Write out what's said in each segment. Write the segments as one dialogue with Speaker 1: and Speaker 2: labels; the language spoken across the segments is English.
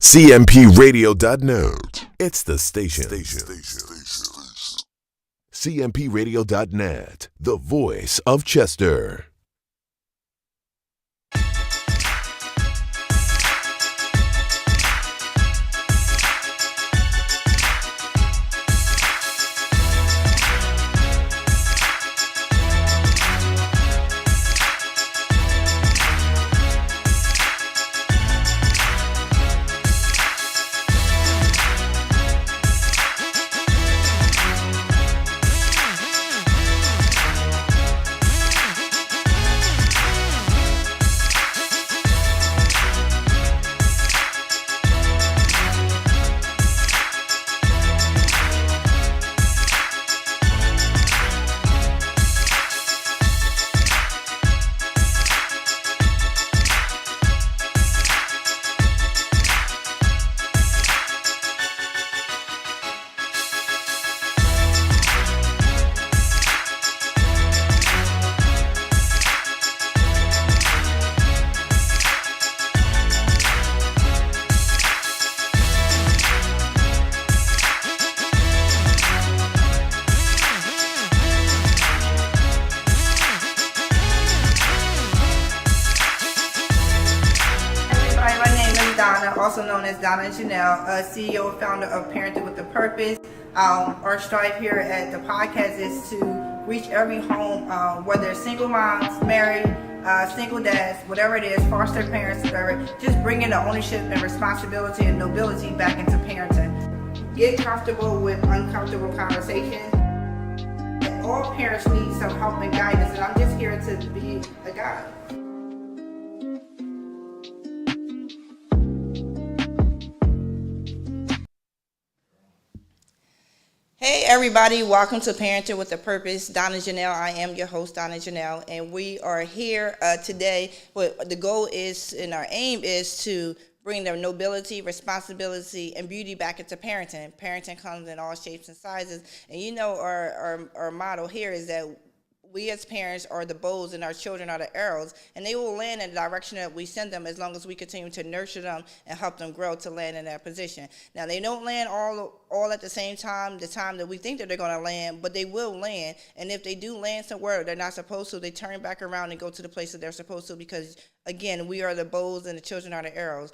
Speaker 1: CMPRadio.net. It's the station. CMPRadio.net, the voice of Chester.
Speaker 2: Also known as Donna Janel, CEO and founder of Parenting with a Purpose. Our strive here at the podcast is to reach every home, whether it's single moms, married, single dads, whatever it is, foster parents, whatever, just bringing the ownership and responsibility and nobility back into parenting. Get comfortable with uncomfortable conversations. All parents need some help and guidance, and I'm just here to be a guide. Hey everybody, welcome to Parenting with a Purpose. Donna Janel, I am your host, Donna Janel, and we are here today. What the goal is and our aim is to bring the nobility, responsibility, and beauty back into parenting. Parenting comes in all shapes and sizes, and you know our motto here is that we as parents are the bows and our children are the arrows, and they will land in the direction that we send them as long as we continue to nurture them and help them grow to land in that position. Now, they don't land all at the same time, the time that we think that they're going to land, but they will land. And if they do land somewhere they're not supposed to, they turn back around and go to the place that they're supposed to because, again, we are the bows and the children are the arrows.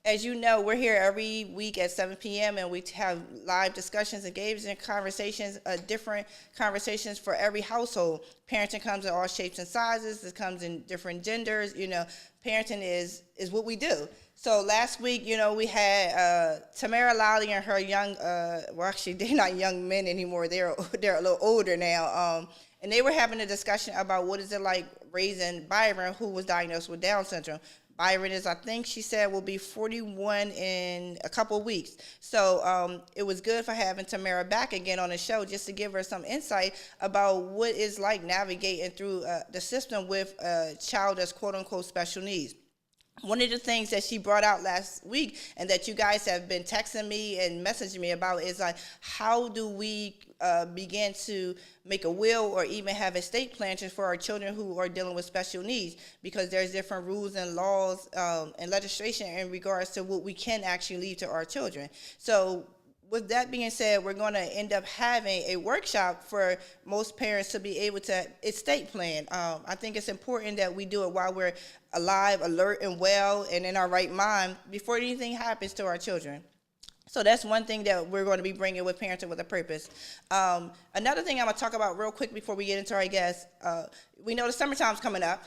Speaker 2: As you know, we're here every week at 7 p.m. and we have live discussions, engaged in conversations, different conversations for every household. Parenting comes in all shapes and sizes. It comes in different genders. You know, parenting is what we do. So last week, you know, we had Tamara Lowley and her young, well, actually, they're not young men anymore. They're a little older now. And they were having a discussion about what is it like raising Byron, who was diagnosed with Down syndrome. Byron is, I think she said, will be 41 in a couple of weeks. So it was good for having Tamara back again on the show just to give her some insight about what it's like navigating through the system with a child that's quote-unquote special needs. One of the things that she brought out last week and that you guys have been texting me and messaging me about is like, how do we begin to make a will or even have estate plans for our children who are dealing with special needs, because there's different rules and laws and legislation in regards to what we can actually leave to our children. So with that being said, we're going to end up having a workshop for most parents to be able to estate plan. I think it's important that we do it while we're alive, alert, and well, and in our right mind before anything happens to our children. So that's one thing that we're going to be bringing with Parenting with a Purpose. Another thing I'm going to talk about real quick before we get into our guests, we know the summertime's coming up.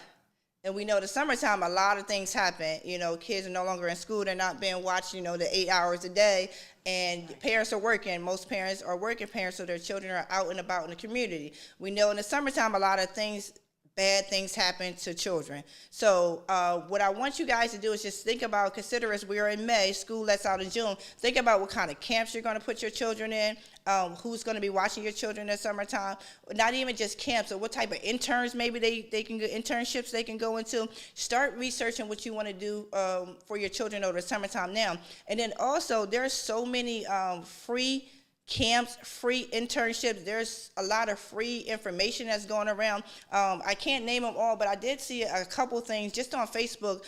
Speaker 2: And we know the summertime, a lot of things happen. You know, kids are no longer in school. They're not being watched, you know, the 8 hours a day. And parents are working. Most parents are working parents, so their children are out and about in the community. We know in the summertime, a lot of things, bad things happen to children. So what I want you guys to do is just think about, consider as we are in May, school lets out in June, think about what kind of camps you're going to put your children in, who's going to be watching your children in the summertime, not even just camps, or what type of interns maybe they can get, internships they can go into. Start researching what you want to do for your children over the summertime now. And then also, there's so many free camps, free internships. There's a lot of free information that's going around. I can't name them all, but I did see a couple things just on Facebook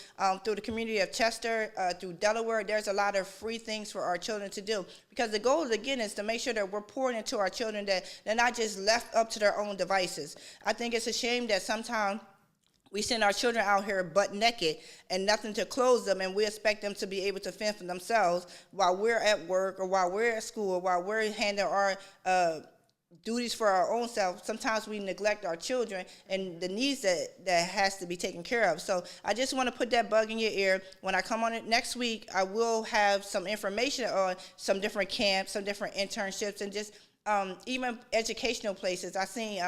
Speaker 2: through the community of Chester, through Delaware. There's a lot of free things for our children to do, because the goal, again, is to make sure that we're pouring into our children, that they're not just left up to their own devices. I think it's a shame that sometimes we send our children out here butt naked and nothing to clothe them, and we expect them to be able to fend for themselves while we're at work or while we're at school or while we're handling our duties for our own self. Sometimes we neglect our children and the needs that has to be taken care of. So I just want to put that bug in your ear. When I come on it next week, I will have some information on some different camps, some different internships, and just even educational places. I seen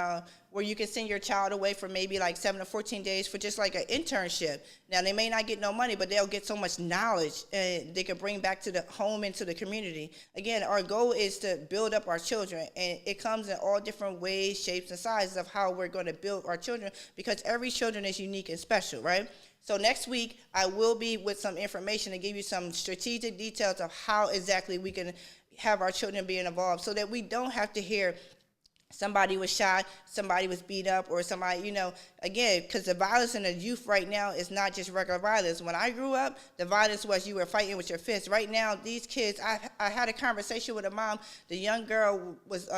Speaker 2: where you can send your child away for maybe like 7 to 14 days for just like an internship. Now, they may not get no money, but they'll get so much knowledge and they can bring back to the home and to the community. Again, our goal is to build up our children, and it comes in all different ways, shapes, and sizes of how we're going to build our children, because every children is unique and special, right? So next week, I will be with some information to give you some strategic details of how exactly we can have our children being involved, so that we don't have to hear somebody was shot, somebody was beat up, or somebody, again, because the violence in the youth right now is not just regular violence. When I grew up, the violence was you were fighting with your fists. Right now, these kids, I had a conversation with a mom. The young girl was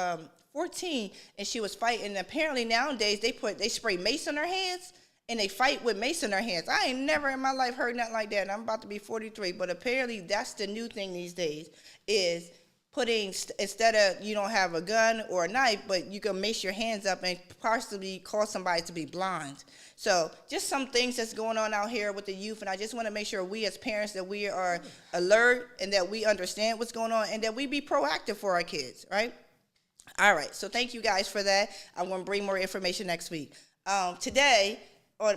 Speaker 2: 14, and she was fighting. And apparently nowadays, they spray mace on their hands, and they fight with mace in their hands. I ain't never in my life heard nothing like that, and I'm about to be 43, but apparently that's the new thing these days, is putting, instead of, you don't have a gun or a knife, but you can mace your hands up and possibly cause somebody to be blind. So just some things that's going on out here with the youth, and I just want to make sure we as parents, that we are alert and that we understand what's going on and that we be proactive for our kids, right? All right, so thank you guys for that. I'm going to bring more information next week. Today,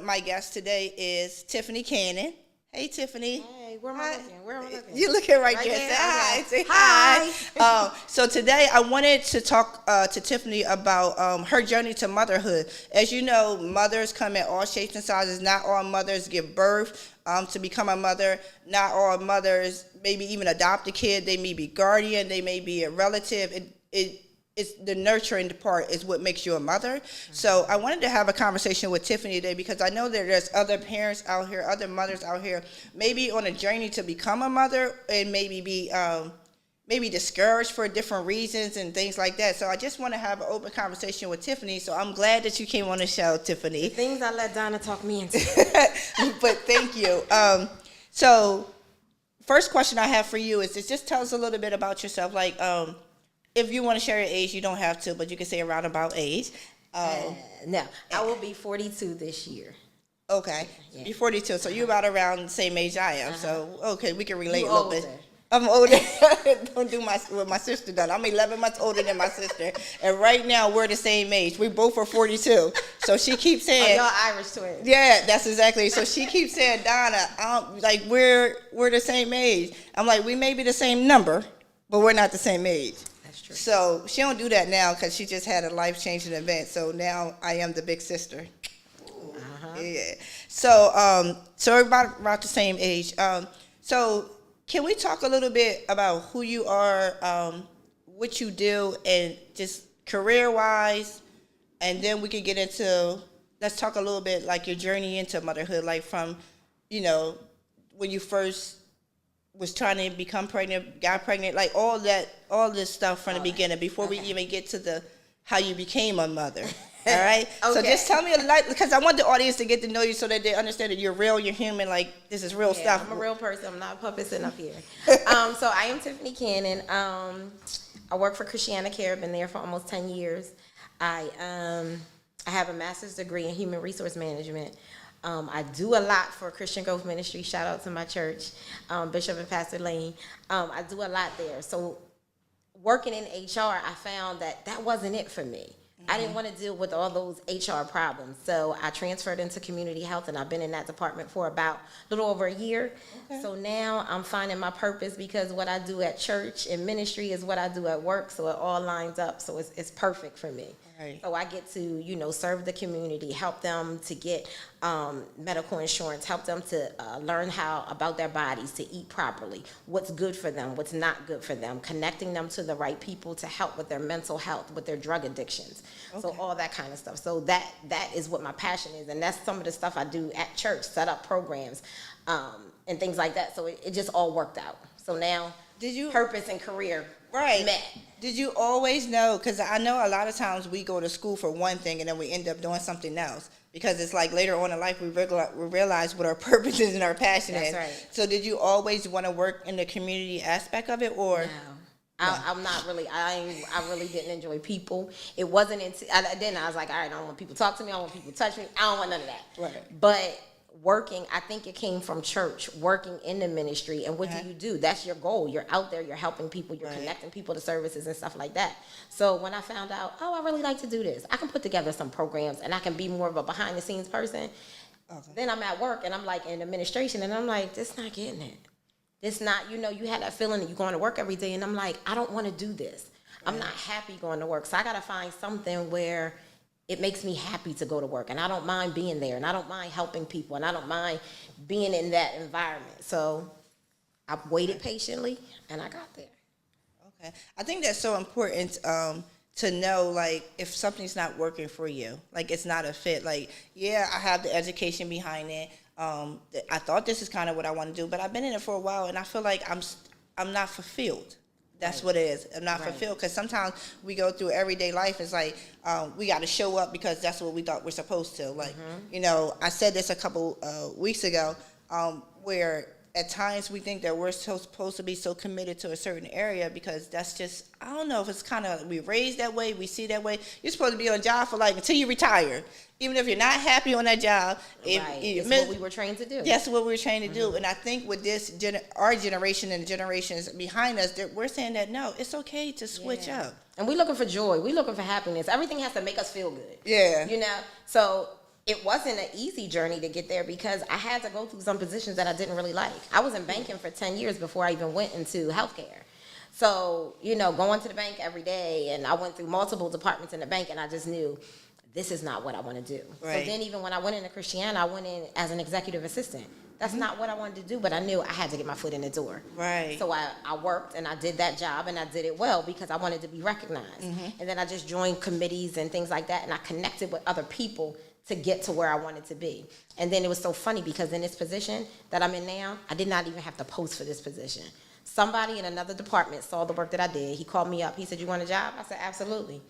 Speaker 2: my guest today is Tiffany Cannon. Hey, Tiffany.
Speaker 3: Hey, where am I looking? Where am I looking?
Speaker 2: You're looking right there. Say hi. Say hi. So today I wanted to talk to Tiffany about her journey to motherhood. As you know, mothers come in all shapes and sizes. Not all mothers give birth to become a mother. Not all mothers maybe even adopt a kid. They may be guardian. They may be a relative. It's the nurturing part is what makes you a mother. So I wanted to have a conversation with Tiffany today, because I know that there's other parents out here, other mothers out here, maybe on a journey to become a mother, and maybe be maybe discouraged for different reasons and things like that. So I just want to have an open conversation with Tiffany. So I'm glad that you came on the show, Tiffany.
Speaker 3: Things I let Donna talk me into.
Speaker 2: But thank you. So first question I have for you is just tell us a little bit about yourself. Like, if you want to share your age, you don't have to, but you can say a roundabout age.
Speaker 3: No, I will be 42 this year.
Speaker 2: Okay,
Speaker 3: Yeah.
Speaker 2: you're 42, so you're about around the same age I am. So, okay, we can relate
Speaker 3: You
Speaker 2: a little
Speaker 3: older.
Speaker 2: bit. I'm older. Don't do what my sister done. I'm 11 months older than my sister, and right now we're the same age. We both are 42. So she keeps saying,
Speaker 3: y'all Irish twins.
Speaker 2: Yeah, that's exactly. So she keeps saying, Donna, like we're the same age. I'm like, we may be the same number, but we're not the same age.
Speaker 3: True.
Speaker 2: So she don't do that now, because she just had a life-changing event. So now I am the big sister. Yeah. So so we're about the same age. So can we talk a little bit about who you are, what you do, and just career-wise, and then we can get into, let's talk a little bit like your journey into motherhood, like from, when you first was trying to become pregnant, got pregnant, like all this stuff from the beginning, before we even get to how you became a mother. All right?
Speaker 3: Okay.
Speaker 2: So just tell me a lot, because I want the audience to get to know you so that they understand that you're real, you're human, like this is real stuff.
Speaker 3: I'm a real person. I'm not a puppet sitting up here. So I am Tiffany Cannon. I work for Christiana Care. I've been there for almost 10 years. I have a master's degree in human resource management. I do a lot for Christian Growth Ministry. Shout out to my church, Bishop and Pastor Lane. I do a lot there. So working in HR, I found that wasn't it for me. Mm-hmm. I didn't want to deal with all those HR problems. So I transferred into community health, and I've been in that department for about a little over a year. Okay. So now I'm finding my purpose, because what I do at church and ministry is what I do at work. So it all lines up. So it's perfect for me.
Speaker 2: Right.
Speaker 3: So I get to, serve the community, help them to get medical insurance, help them to learn about their bodies, to eat properly, what's good for them, what's not good for them, connecting them to the right people to help with their mental health, with their drug addictions. So all that kind of stuff. So that is what my passion is. And that's some of the stuff I do at church, set up programs and things like that. So it just all worked out. So now purpose and career met.
Speaker 2: Did you always know? Because I know a lot of times we go to school for one thing and then we end up doing something else. Because it's like later on in life we realize what our purpose is and our passion is.
Speaker 3: That's right.
Speaker 2: So did you always want to work in the community aspect of it, or?
Speaker 3: No. I'm not really. I really didn't enjoy people. It wasn't until then I was like, all right, I don't want people to talk to me. I don't want people to touch me. I don't want none of that.
Speaker 2: Right.
Speaker 3: But working, I think it came from church, working in the ministry. And what do? That's your goal. You're out there, you're helping people, you're connecting people to services and stuff like that. So when I found out, I really like to do this, I can put together some programs and I can be more of a behind the scenes person. Okay. Then I'm at work and I'm like in administration and I'm like, this not getting it. This not, you had that feeling that you're going to work every day and I'm like, I don't want to do this. Right. I'm not happy going to work. So I got to find something where it makes me happy to go to work, and I don't mind being there, and I don't mind helping people, and I don't mind being in that environment. So I waited patiently, and I got there.
Speaker 2: Okay. I think that's so important to know, like, if something's not working for you, like it's not a fit. Like, yeah, I have the education behind it. I thought this is kind of what I want to do, but I've been in it for a while, and I feel like I'm not fulfilled. That's what it is. I'm not fulfilled, because sometimes we go through everyday life. It's like we got to show up because that's what we thought we're supposed to. Like, I said this a couple weeks ago, where at times we think that we're supposed to be so committed to a certain area because that's just, I don't know if it's kind of, we raised that way, we see that way. You're supposed to be on a job for until you retire. Even if you're not happy on that job.
Speaker 3: It's what we were trained to do.
Speaker 2: That's what we were trained to do. And I think with this, our generation and the generations behind us, we're saying that, no, it's okay to switch up.
Speaker 3: And we're looking for joy. We're looking for happiness. Everything has to make us feel good.
Speaker 2: Yeah.
Speaker 3: So it wasn't an easy journey to get there because I had to go through some positions that I didn't really like. I was in banking for 10 years before I even went into healthcare. So, going to the bank every day, and I went through multiple departments in the bank, and I just knew this is not what I want to do. Right. So then even when I went into Christiana, I went in as an executive assistant. That's not what I wanted to do, but I knew I had to get my foot in the door.
Speaker 2: Right.
Speaker 3: So I worked and I did that job and I did it well because I wanted to be recognized. And then I just joined committees and things like that, and I connected with other people to get to where I wanted to be. And then it was so funny because in this position that I'm in now, I did not even have to post for this position. Somebody in another department saw the work that I did. He called me up. He said, "You want a job?" I said, "Absolutely."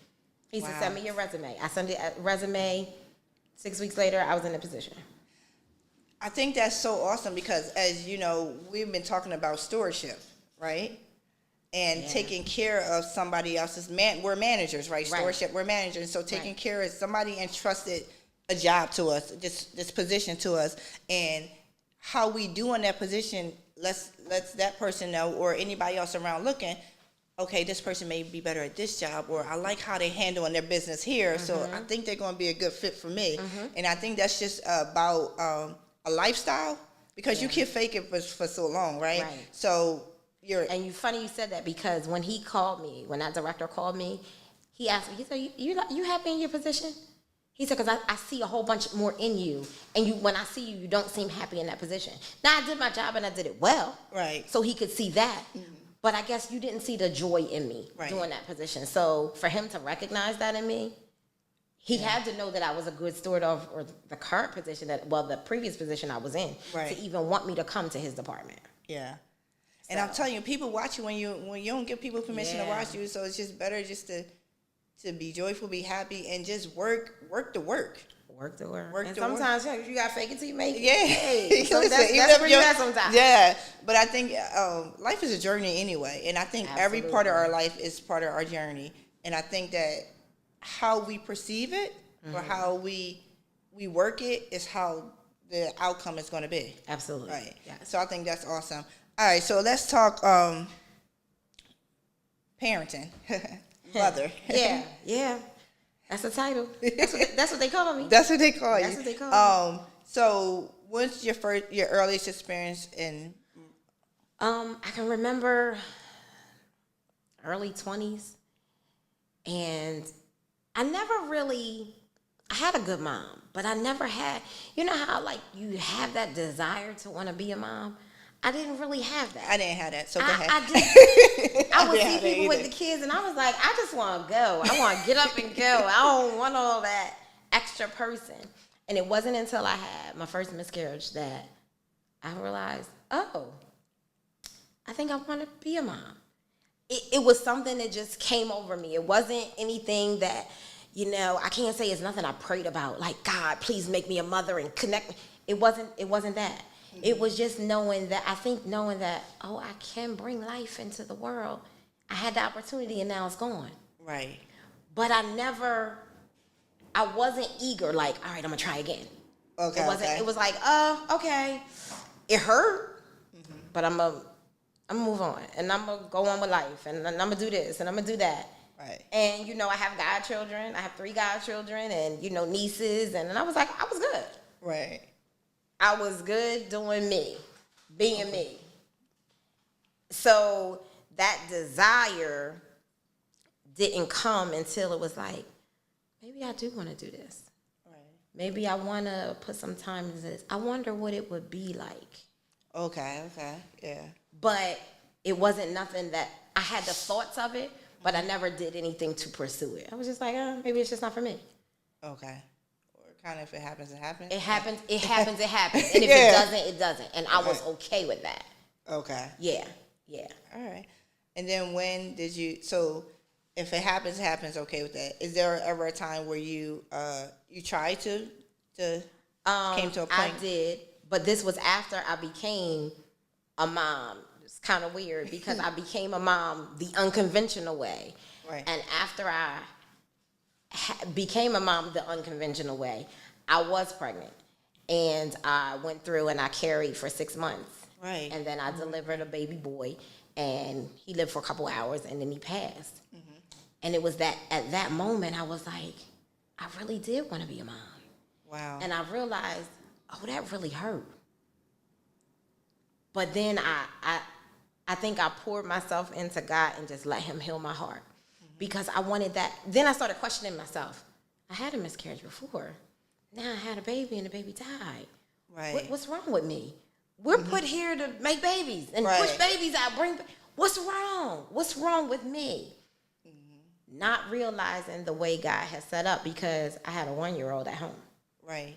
Speaker 3: He said, "Send me your resume." I sent a resume. 6 weeks later, I was in a position.
Speaker 2: I think that's so awesome because, as you know, we've been talking about stewardship, right? And taking care of somebody else's we're managers, right? Stewardship, we're managers. So taking care of somebody entrusted a job to us, this position to us, and how we do in that position lets that person know, or anybody else around looking, okay, this person may be better at this job, or I like how they handle their business here, so I think they're going to be a good fit for me. And I think that's just about a lifestyle, because you can't fake it for so long, right? So and you
Speaker 3: funny you said that, because when he called me, when that director called me, he asked me, he said, you happy in your position? He said, because I see a whole bunch more in you, and when I see you, you don't seem happy in that position. Now, I did my job, and I did it well.
Speaker 2: Right.
Speaker 3: So he could see that. But I guess you didn't see the joy in me doing that position. So for him to recognize that in me, he had to know that I was a good steward of, or the current position the previous position I was in, to even want me to come to his department.
Speaker 2: Yeah. And I'm telling you, people watch you when you don't give people permission to watch you. So it's just better just to be joyful, be happy, and just work the work.
Speaker 3: Work the work.
Speaker 2: Work
Speaker 3: and
Speaker 2: the
Speaker 3: sometimes
Speaker 2: work.
Speaker 3: You got to fake it till you make it.
Speaker 2: Yeah.
Speaker 3: Hey, so
Speaker 2: Listen,
Speaker 3: that's where you're at sometimes.
Speaker 2: Yeah. But I think life is a journey anyway. And I think every part of our life is part of our journey. And I think that how we perceive it or how we work it is how the outcome is going to be.
Speaker 3: Absolutely.
Speaker 2: Right.
Speaker 3: Yes.
Speaker 2: So I think that's awesome. All right. So let's talk parenting. Mother.
Speaker 3: Yeah. That's the title. That's what they call me.
Speaker 2: That's what they call you.
Speaker 3: That's what they call me.
Speaker 2: So what's your earliest experience in?
Speaker 3: I can remember early 20s, and I had a good mom, but I never had, you know how like you have that desire to want to be a mom? I didn't really have that.
Speaker 2: I didn't have that, so go ahead.
Speaker 3: I would see people with the kids, and I was like, I just want to go. I want to get up and go. I don't want all that extra person. And it wasn't until I had my first miscarriage that I realized, oh, I think I want to be a mom. It was something that just came over me. It wasn't anything that, you know, I can't say it's nothing I prayed about. Like, God, please make me a mother and connect me. It wasn't that. It was just knowing that, oh, I can bring life into the world. I had the opportunity and now it's gone.
Speaker 2: Right.
Speaker 3: But I wasn't eager, like, all right, I'm going to try again.
Speaker 2: Okay.
Speaker 3: It was like, okay. It hurt, but I'm going to move on. And I'm going to go on with life. And I'm going to do this and I'm going to do that.
Speaker 2: Right.
Speaker 3: And, you know, I have godchildren. I have 3 godchildren and, you know, nieces. And I was like, I was good.
Speaker 2: Right.
Speaker 3: I was good doing me, being me. So that desire didn't come until it was like, maybe I do want to do this.
Speaker 2: Right.
Speaker 3: Maybe I want to put some time into this. I wonder what it would be like.
Speaker 2: Okay, yeah.
Speaker 3: But it wasn't nothing that, I had the thoughts of it, but I never did anything to pursue it. I was just like, maybe it's just not for me.
Speaker 2: Okay. Kind of, if it happens, it happens.
Speaker 3: It happens. And if it doesn't, it doesn't. And I was okay with that.
Speaker 2: Okay.
Speaker 3: Yeah.
Speaker 2: All right. And then when did you, so if it happens, okay with that. Is there ever a time where you tried to came to a point?
Speaker 3: I did, but this was after I became a mom. It's kind of weird because I became a mom the unconventional way.
Speaker 2: Right.
Speaker 3: And after I became a mom the unconventional way, I was pregnant, and I went through and I carried for 6 months.
Speaker 2: Right.
Speaker 3: And then I delivered a baby boy, and he lived for a couple hours, and then he passed. And it was that at that moment I was like, I really did want to be a mom.
Speaker 2: Wow.
Speaker 3: And I realized, oh, that really hurt. But then I think I poured myself into God and just let him heal my heart. Because I wanted that. Then I started questioning myself. I had a miscarriage before. Now I had a baby and the baby died.
Speaker 2: Right.
Speaker 3: What's wrong with me? We're put here to make babies and push babies out. What's wrong? What's wrong with me? Not realizing the way God has set up, because I had a 1-year-old at home.
Speaker 2: Right.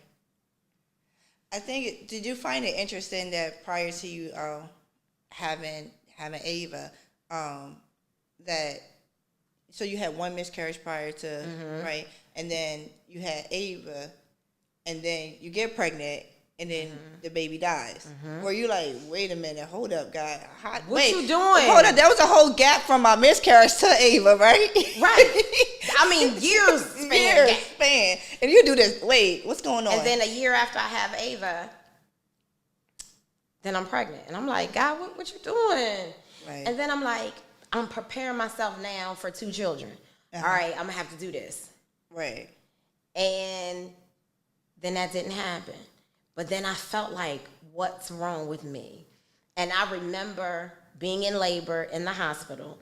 Speaker 2: I think, did you find it interesting that prior to you having Ava, that, so you had 1 miscarriage prior to, right? And then you had Ava, and then you get pregnant, and then the baby dies. Were you like, wait a minute, hold up, God.
Speaker 3: What you doing?
Speaker 2: Hold up, there was a whole gap from my miscarriage to Ava, right?
Speaker 3: Right. I mean, years span.
Speaker 2: And you do this, wait, what's going on?
Speaker 3: And then a year after I have Ava, then I'm pregnant. And I'm like, God, what you doing?
Speaker 2: Right.
Speaker 3: And then I'm like, I'm preparing myself now for 2 children. All right, I'm going to have to do this.
Speaker 2: Right.
Speaker 3: And then that didn't happen. But then I felt like, what's wrong with me? And I remember being in labor in the hospital,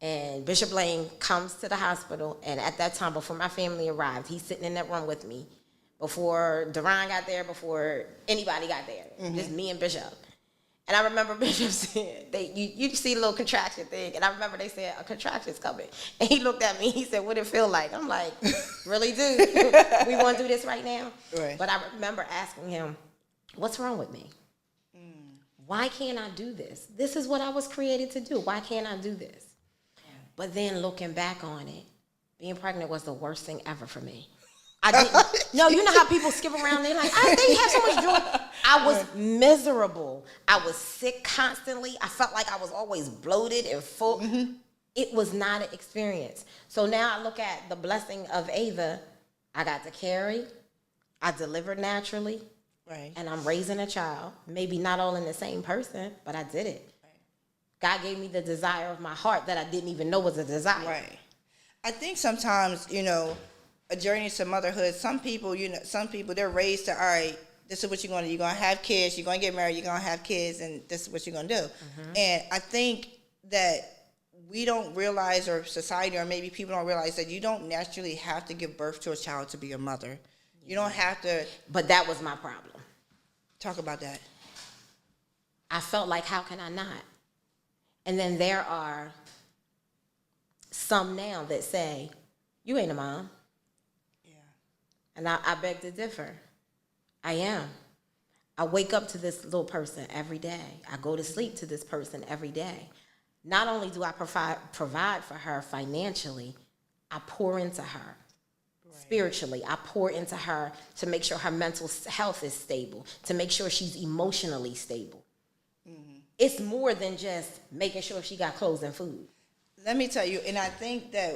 Speaker 3: and Bishop Lane comes to the hospital, and at that time, before my family arrived, he's sitting in that room with me, before Duran got there, before anybody got there, just me and Bishop. And I remember Bishop saying, you see a little contraction thing, and I remember they said, a contraction's coming. And he looked at me, he said, what it feel like? I'm like, really, dude? We want to do this right now?
Speaker 2: Right.
Speaker 3: But I remember asking him, what's wrong with me? Why can't I do this? This is what I was created to do. Why can't I do this? But then looking back on it, being pregnant was the worst thing ever for me. I didn't. No, you know how people skip around, they're like, they have so much joy. I was miserable. I was sick constantly. I felt like I was always bloated and full. It was not an experience. So now I look at the blessing of Ava. I got to carry. I delivered naturally.
Speaker 2: Right.
Speaker 3: And I'm raising a child. Maybe not all in the same person, but I did it. Right. God gave me the desire of my heart that I didn't even know was a desire.
Speaker 2: Right. I think sometimes, a journey to motherhood, some people, they're raised to, all right, this is what you're going to do. You're going to have kids. You're going to get married. You're going to have kids, and this is what you're going to do. And I think that we don't realize, or society, or maybe people don't realize, that you don't naturally have to give birth to a child to be a mother. You don't have to.
Speaker 3: But that was my problem.
Speaker 2: Talk about that.
Speaker 3: I felt like, how can I not? And then there are some now that say, you ain't a mom.
Speaker 2: Yeah.
Speaker 3: And I beg to differ. I am. I wake up to this little person every day. I go to sleep to this person every day. Not only do I provide for her financially, I pour into her. Spiritually, I pour into her to make sure her mental health is stable, to make sure she's emotionally stable. Mm-hmm. It's more than just making sure she got clothes and food.
Speaker 2: Let me tell you, and I think that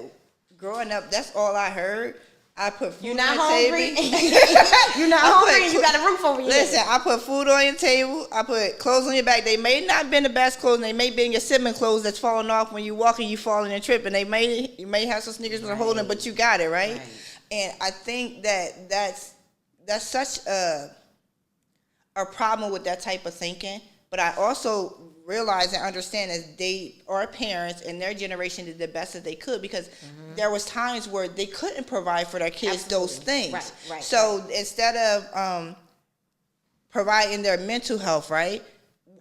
Speaker 2: growing up, that's all I heard. I put food
Speaker 3: You're not
Speaker 2: on the
Speaker 3: hungry.
Speaker 2: table.
Speaker 3: You're not hungry and you got a roof over your
Speaker 2: Listen,
Speaker 3: head.
Speaker 2: I put food on your table. I put clothes on your back. They may not been the best clothes. They may be in your sibling clothes that's falling off when you walk and you falling and tripping. You may have some sneakers with a hole in it, but you got it, right? And I think that's such a problem with that type of thinking. But I also realize and understand that they are parents and their generation did the best that they could, because there was times where they couldn't provide for their kids those things.
Speaker 3: Right.
Speaker 2: So instead of providing their mental health, right,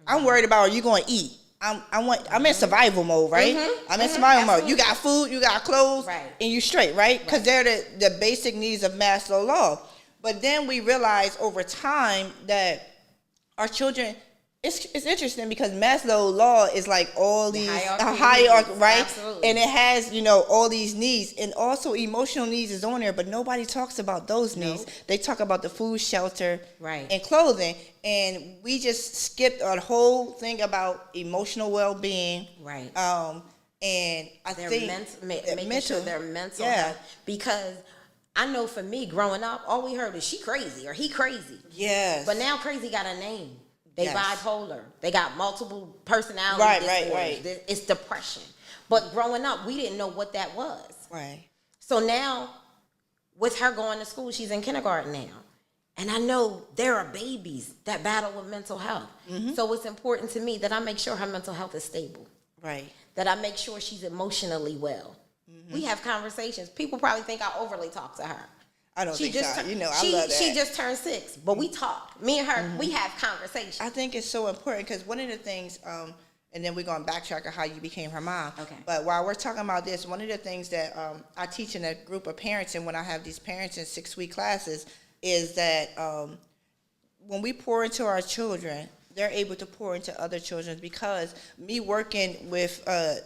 Speaker 2: I'm worried about, are you going to eat? I'm in survival mode, right? I'm in survival mode. You got food, you got clothes, and you straight, right? Because they're the basic needs of Maslow law. But then we realize over time that our children, it's interesting because Maslow law is like all these hierarchy, right?
Speaker 3: Absolutely.
Speaker 2: And it has, all these needs, and also emotional needs is on there, but nobody talks about those needs. They talk about the food, shelter, and clothing, and we just skipped a whole thing about emotional well-being,
Speaker 3: right?
Speaker 2: And I think
Speaker 3: making sure their mental health, because I know for me growing up, all we heard is she crazy or he crazy.
Speaker 2: Yes.
Speaker 3: But now crazy got a name. They bipolar. They got multiple personality disorders. Right. It's depression. But growing up, we didn't know what that was.
Speaker 2: Right.
Speaker 3: So now, with her going to school, she's in kindergarten now. And I know there are babies that battle with mental health. So it's important to me that I make sure her mental health is stable.
Speaker 2: Right.
Speaker 3: That I make sure she's emotionally well. We have conversations. People probably think I overly talk to her.
Speaker 2: I don't think so. I love that.
Speaker 3: She just turned 6, but we talk. Me and her, we have conversations.
Speaker 2: I think it's so important because one of the things, and then we're going to backtrack on how you became her mom.
Speaker 3: Okay.
Speaker 2: But while we're talking about this, one of the things that I teach in a group of parents, and when I have these parents in 6-week classes, is that when we pour into our children, they're able to pour into other children, because me working with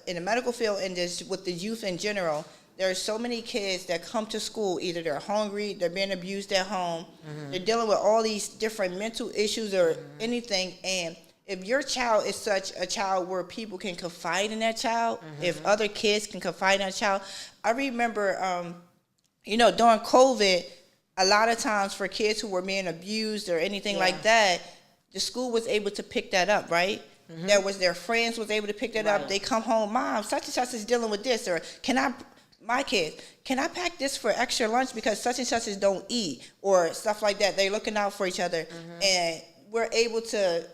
Speaker 2: in the medical field and just with the youth in general, there are so many kids that come to school, either they're hungry, they're being abused at home, they're dealing with all these different mental issues or anything, and if your child is such a child where people can confide in that child, if other kids can confide in that child. I remember, during COVID, a lot of times for kids who were being abused or anything like that, the school was able to pick that up, right? Their friends was able to pick that up. They come home, Mom, such and such is dealing with this, or my kids, can I pack this for extra lunch because such and such don't eat, or stuff like that. They're looking out for each other, and we're able to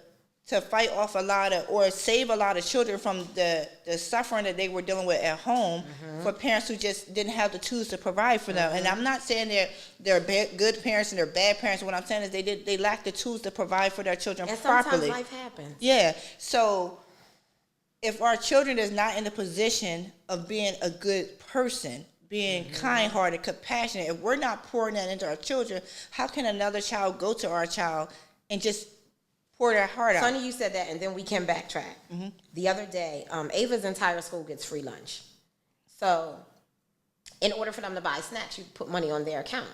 Speaker 2: fight off a lot of, or save a lot of children from the suffering that they were dealing with at home for parents who just didn't have the tools to provide for them. And I'm not saying they're good parents and they're bad parents. What I'm saying is they lack the tools to provide for their children properly.
Speaker 3: Sometimes life happens.
Speaker 2: Yeah. So if our children is not in the position of being a good person, being kind-hearted, compassionate, if we're not pouring that into our children, how can another child go to our child and just pour their heart out?
Speaker 3: Funny you said that, and then we can backtrack. The other day, Ava's entire school gets free lunch. So in order for them to buy snacks, you put money on their account.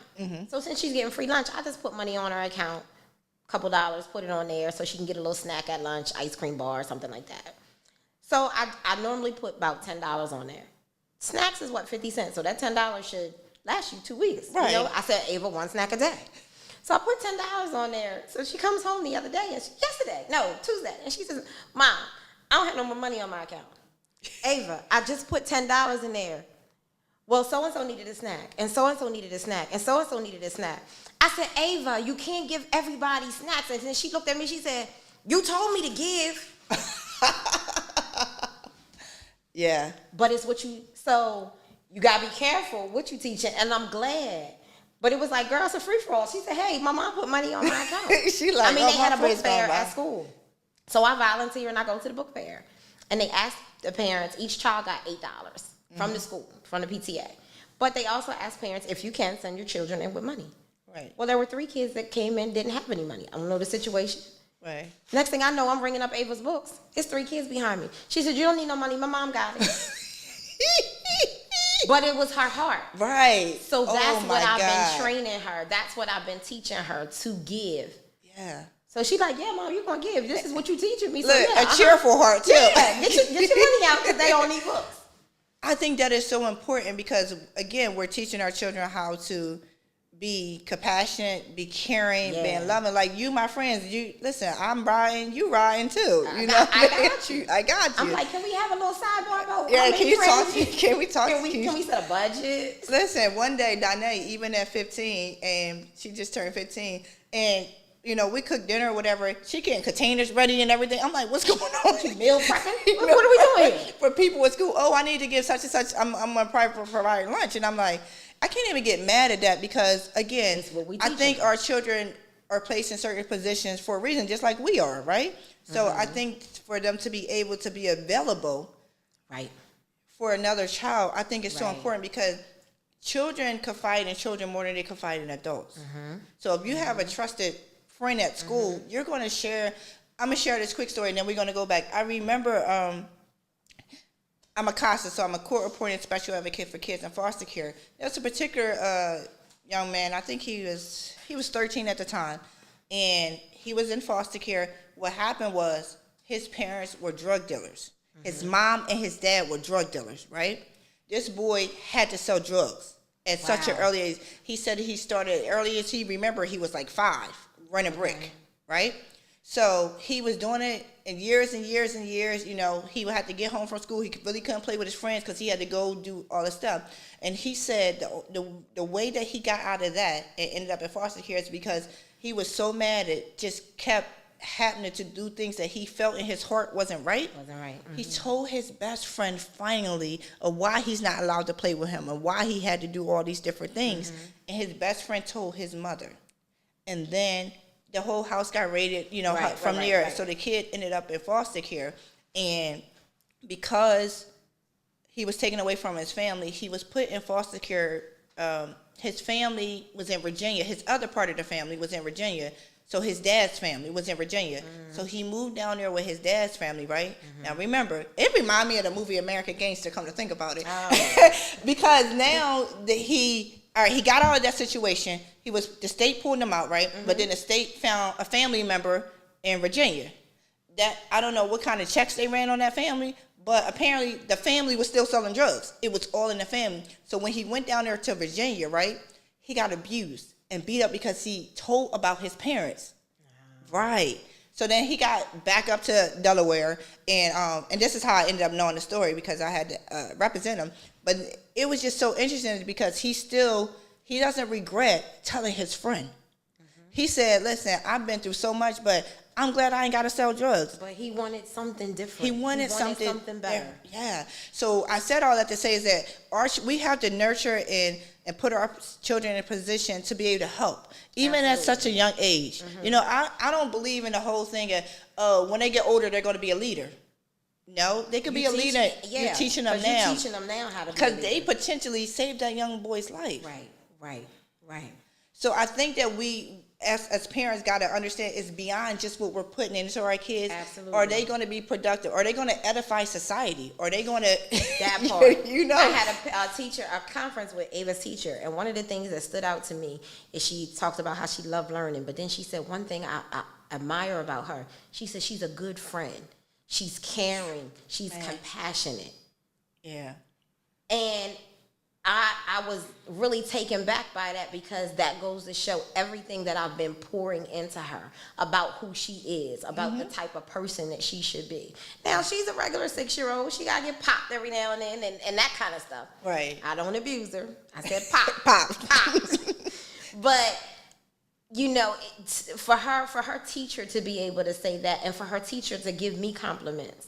Speaker 3: So since she's getting free lunch, I just put money on her account, a couple dollars, put it on there so she can get a little snack at lunch, ice cream bar, something like that. So I normally put about $10 on there. Snacks is 50 cents, so that $10 should last you 2 weeks.
Speaker 2: Right.
Speaker 3: I said, Ava, 1 snack a day. So I put $10 on there. So she comes home the other day, Tuesday, and she says, Mom, I don't have no more money on my account. Ava, I just put $10 in there. Well, so-and-so needed a snack, and so-and-so needed a snack, and so-and-so needed a snack. I said, Ava, you can't give everybody snacks. And then she looked at me, she said, you told me to give.
Speaker 2: Yeah.
Speaker 3: But it's what you, so you gotta be careful what you teaching. And I'm glad. But it was like, girl, it's a free-for-all. She said, hey, my mom put money on my account.
Speaker 2: She like,
Speaker 3: I mean,
Speaker 2: oh,
Speaker 3: they had a
Speaker 2: my
Speaker 3: book
Speaker 2: friend's
Speaker 3: fair
Speaker 2: gonna buy.
Speaker 3: at school. So I volunteer and I go to the book fair. And they asked the parents, each child got $8 from the school, from the PTA. But they also asked parents, if you can, send your children in with money.
Speaker 2: Right.
Speaker 3: Well, there were 3 kids that came in, didn't have any money. I don't know the situation.
Speaker 2: Right.
Speaker 3: Next thing I know, I'm ringing up Ava's books. It's 3 kids behind me. She said, you don't need no money. My mom got it. But it was her heart.
Speaker 2: Right.
Speaker 3: So that's what I've
Speaker 2: God.
Speaker 3: been training her. That's what I've been teaching her to give.
Speaker 2: Yeah.
Speaker 3: So she's like, yeah, Mom, you're going to give. This is what you teaching me. So,
Speaker 2: Look,
Speaker 3: yeah,
Speaker 2: a cheerful heart, too.
Speaker 3: Yeah, get your money out because they don't need books.
Speaker 2: I think that is so important because, again, we're teaching our children how to be compassionate, be caring,
Speaker 3: Yeah.
Speaker 2: being loving. Like you, my friends, you listen, I'm riding, you riding too.
Speaker 3: I
Speaker 2: You
Speaker 3: got-
Speaker 2: know,
Speaker 3: I got you.
Speaker 2: I got you.
Speaker 3: I'm like, can we have a little sidebar about
Speaker 2: yeah,
Speaker 3: how
Speaker 2: can
Speaker 3: many
Speaker 2: you talk?
Speaker 3: friends
Speaker 2: Can we talk?
Speaker 3: Can we set a budget?
Speaker 2: Listen, one day, Donna, even at 15, and she just turned 15, and you know, we cook dinner or whatever. She getting containers ready and everything. I'm like, what's going on?
Speaker 3: Meal prepping? What are we doing?
Speaker 2: For people at school, oh, I need to give such and such. I'm going to provide lunch. And I'm like, I can't even get mad at that because, again,
Speaker 3: It's what we
Speaker 2: I
Speaker 3: teach
Speaker 2: think
Speaker 3: them.
Speaker 2: our children are placed in certain positions for a reason, just like we are, right? So I think for them to be able to be available
Speaker 3: Right.
Speaker 2: for another child, I think it's so
Speaker 3: Right.
Speaker 2: important because children confide in children more than they confide in adults. So if you have a trusted friend at school, you're going to share. I'm going to share this quick story, and then we're going to go back. I remember I'm a CASA, so I'm a court-appointed special advocate for kids in foster care. There's a particular young man. I think he was 13 at the time, and he was in foster care. What happened was his parents were drug dealers. His mom and his dad were drug dealers, right? This boy had to sell drugs at such an
Speaker 3: Wow.
Speaker 2: early age. He said he started early as he remember. He was like 5, running brick, right? So he was doing it in years and years and years. You know, he would have to get home from school. He really couldn't play with his friends because he had to go do all this stuff. And he said the way that he got out of that and ended up in foster care is because he was so mad it just kept happening to do things that he felt in his heart wasn't right.
Speaker 3: Wasn't right.
Speaker 2: He told his best friend finally of why he's not allowed to play with him and why he had to do all these different things. And his best friend told his mother. And then the whole house got raided, you know,
Speaker 3: Right,
Speaker 2: from
Speaker 3: right,
Speaker 2: there.
Speaker 3: right.
Speaker 2: So the kid ended up in foster care. And because he was taken away from his family, he was put in foster care. His family was in Virginia. His other part of the family was in Virginia. So his dad's family was in Virginia. So he moved down there with his dad's family, right? Now remember, it reminded me of the movie American Gangster, come to think about it. Because now that he got out of that situation. The state pulled him out, right? But then the state found a family member in Virginia. That I don't know what kind of checks they ran on that family, but apparently the family was still selling drugs. It was all in the family. So when he went down there to Virginia, right, he got abused and beat up because he told about his parents. Right. So then he got back up to Delaware, and this is how I ended up knowing the story because I had to represent him. But it was just so interesting because he doesn't regret telling his friend. He said, listen, I've been through so much, but I'm glad I ain't got to sell drugs.
Speaker 3: But he wanted something different.
Speaker 2: He wanted
Speaker 3: something better.
Speaker 2: Yeah. So I said all that to say is that we have to nurture and put our children in a position to be able to help, even at such a young age. You know, I don't believe in the whole thing of, when they get older, they're going to be a leader. No, they could be a leader.
Speaker 3: Yeah,
Speaker 2: you're teaching them
Speaker 3: 'cause
Speaker 2: now.
Speaker 3: You're teaching them now how to be a
Speaker 2: Because
Speaker 3: leader.
Speaker 2: they potentially saved that young boy's life.
Speaker 3: Right.
Speaker 2: So I think that we, as parents, got to understand it's beyond just what we're putting into our kids.
Speaker 3: Absolutely.
Speaker 2: Are they going to be productive? Are they going to edify society? Are they going to...
Speaker 3: That part.
Speaker 2: You know?
Speaker 3: I had a teacher, a conference with Ava's teacher, and one of the things that stood out to me is she talked about how she loved learning, but then she said one thing I admire about her. She said she's a good friend. She's caring. She's compassionate.
Speaker 2: Yeah.
Speaker 3: And I was really taken back by that because that goes to show everything that I've been pouring into her about who she is, about the type of person that she should be. Now, she's a regular 6-year-old. She got to get popped every now and then and that kind of stuff.
Speaker 2: Right.
Speaker 3: I don't abuse her. I said pop.
Speaker 2: Pop.
Speaker 3: But, you know, for her teacher to be able to say that and for her teacher to give me compliments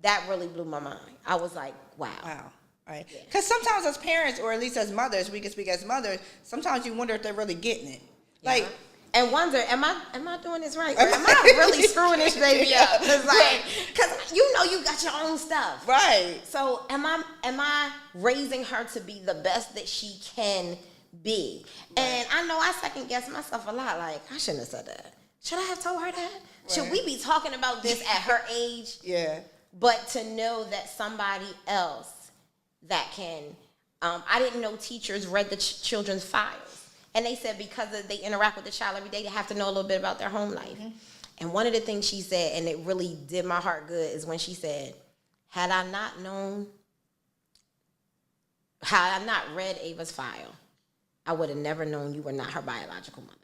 Speaker 3: That really blew my mind. I was like, wow.
Speaker 2: Wow. Right. Because sometimes as parents, or at least as mothers, we can speak as mothers, sometimes you wonder if they're really getting it. Like,
Speaker 3: and wonder, am I doing this right? Or am I really screwing this baby up? Because you got your own stuff.
Speaker 2: Right.
Speaker 3: So am I raising her to be the best that she can be? Right. And I know I second guess myself a lot. Like, I shouldn't have said that. Should I have told her that? Right. Should we be talking about this at her age?
Speaker 2: Yeah.
Speaker 3: But to know that somebody else that can, I didn't know teachers read the children's files. And they said because they interact with the child every day, they have to know a little bit about their home life. And one of the things she said, and it really did my heart good, is when she said, had I not read Ava's file, I would have never known you were not her biological mother.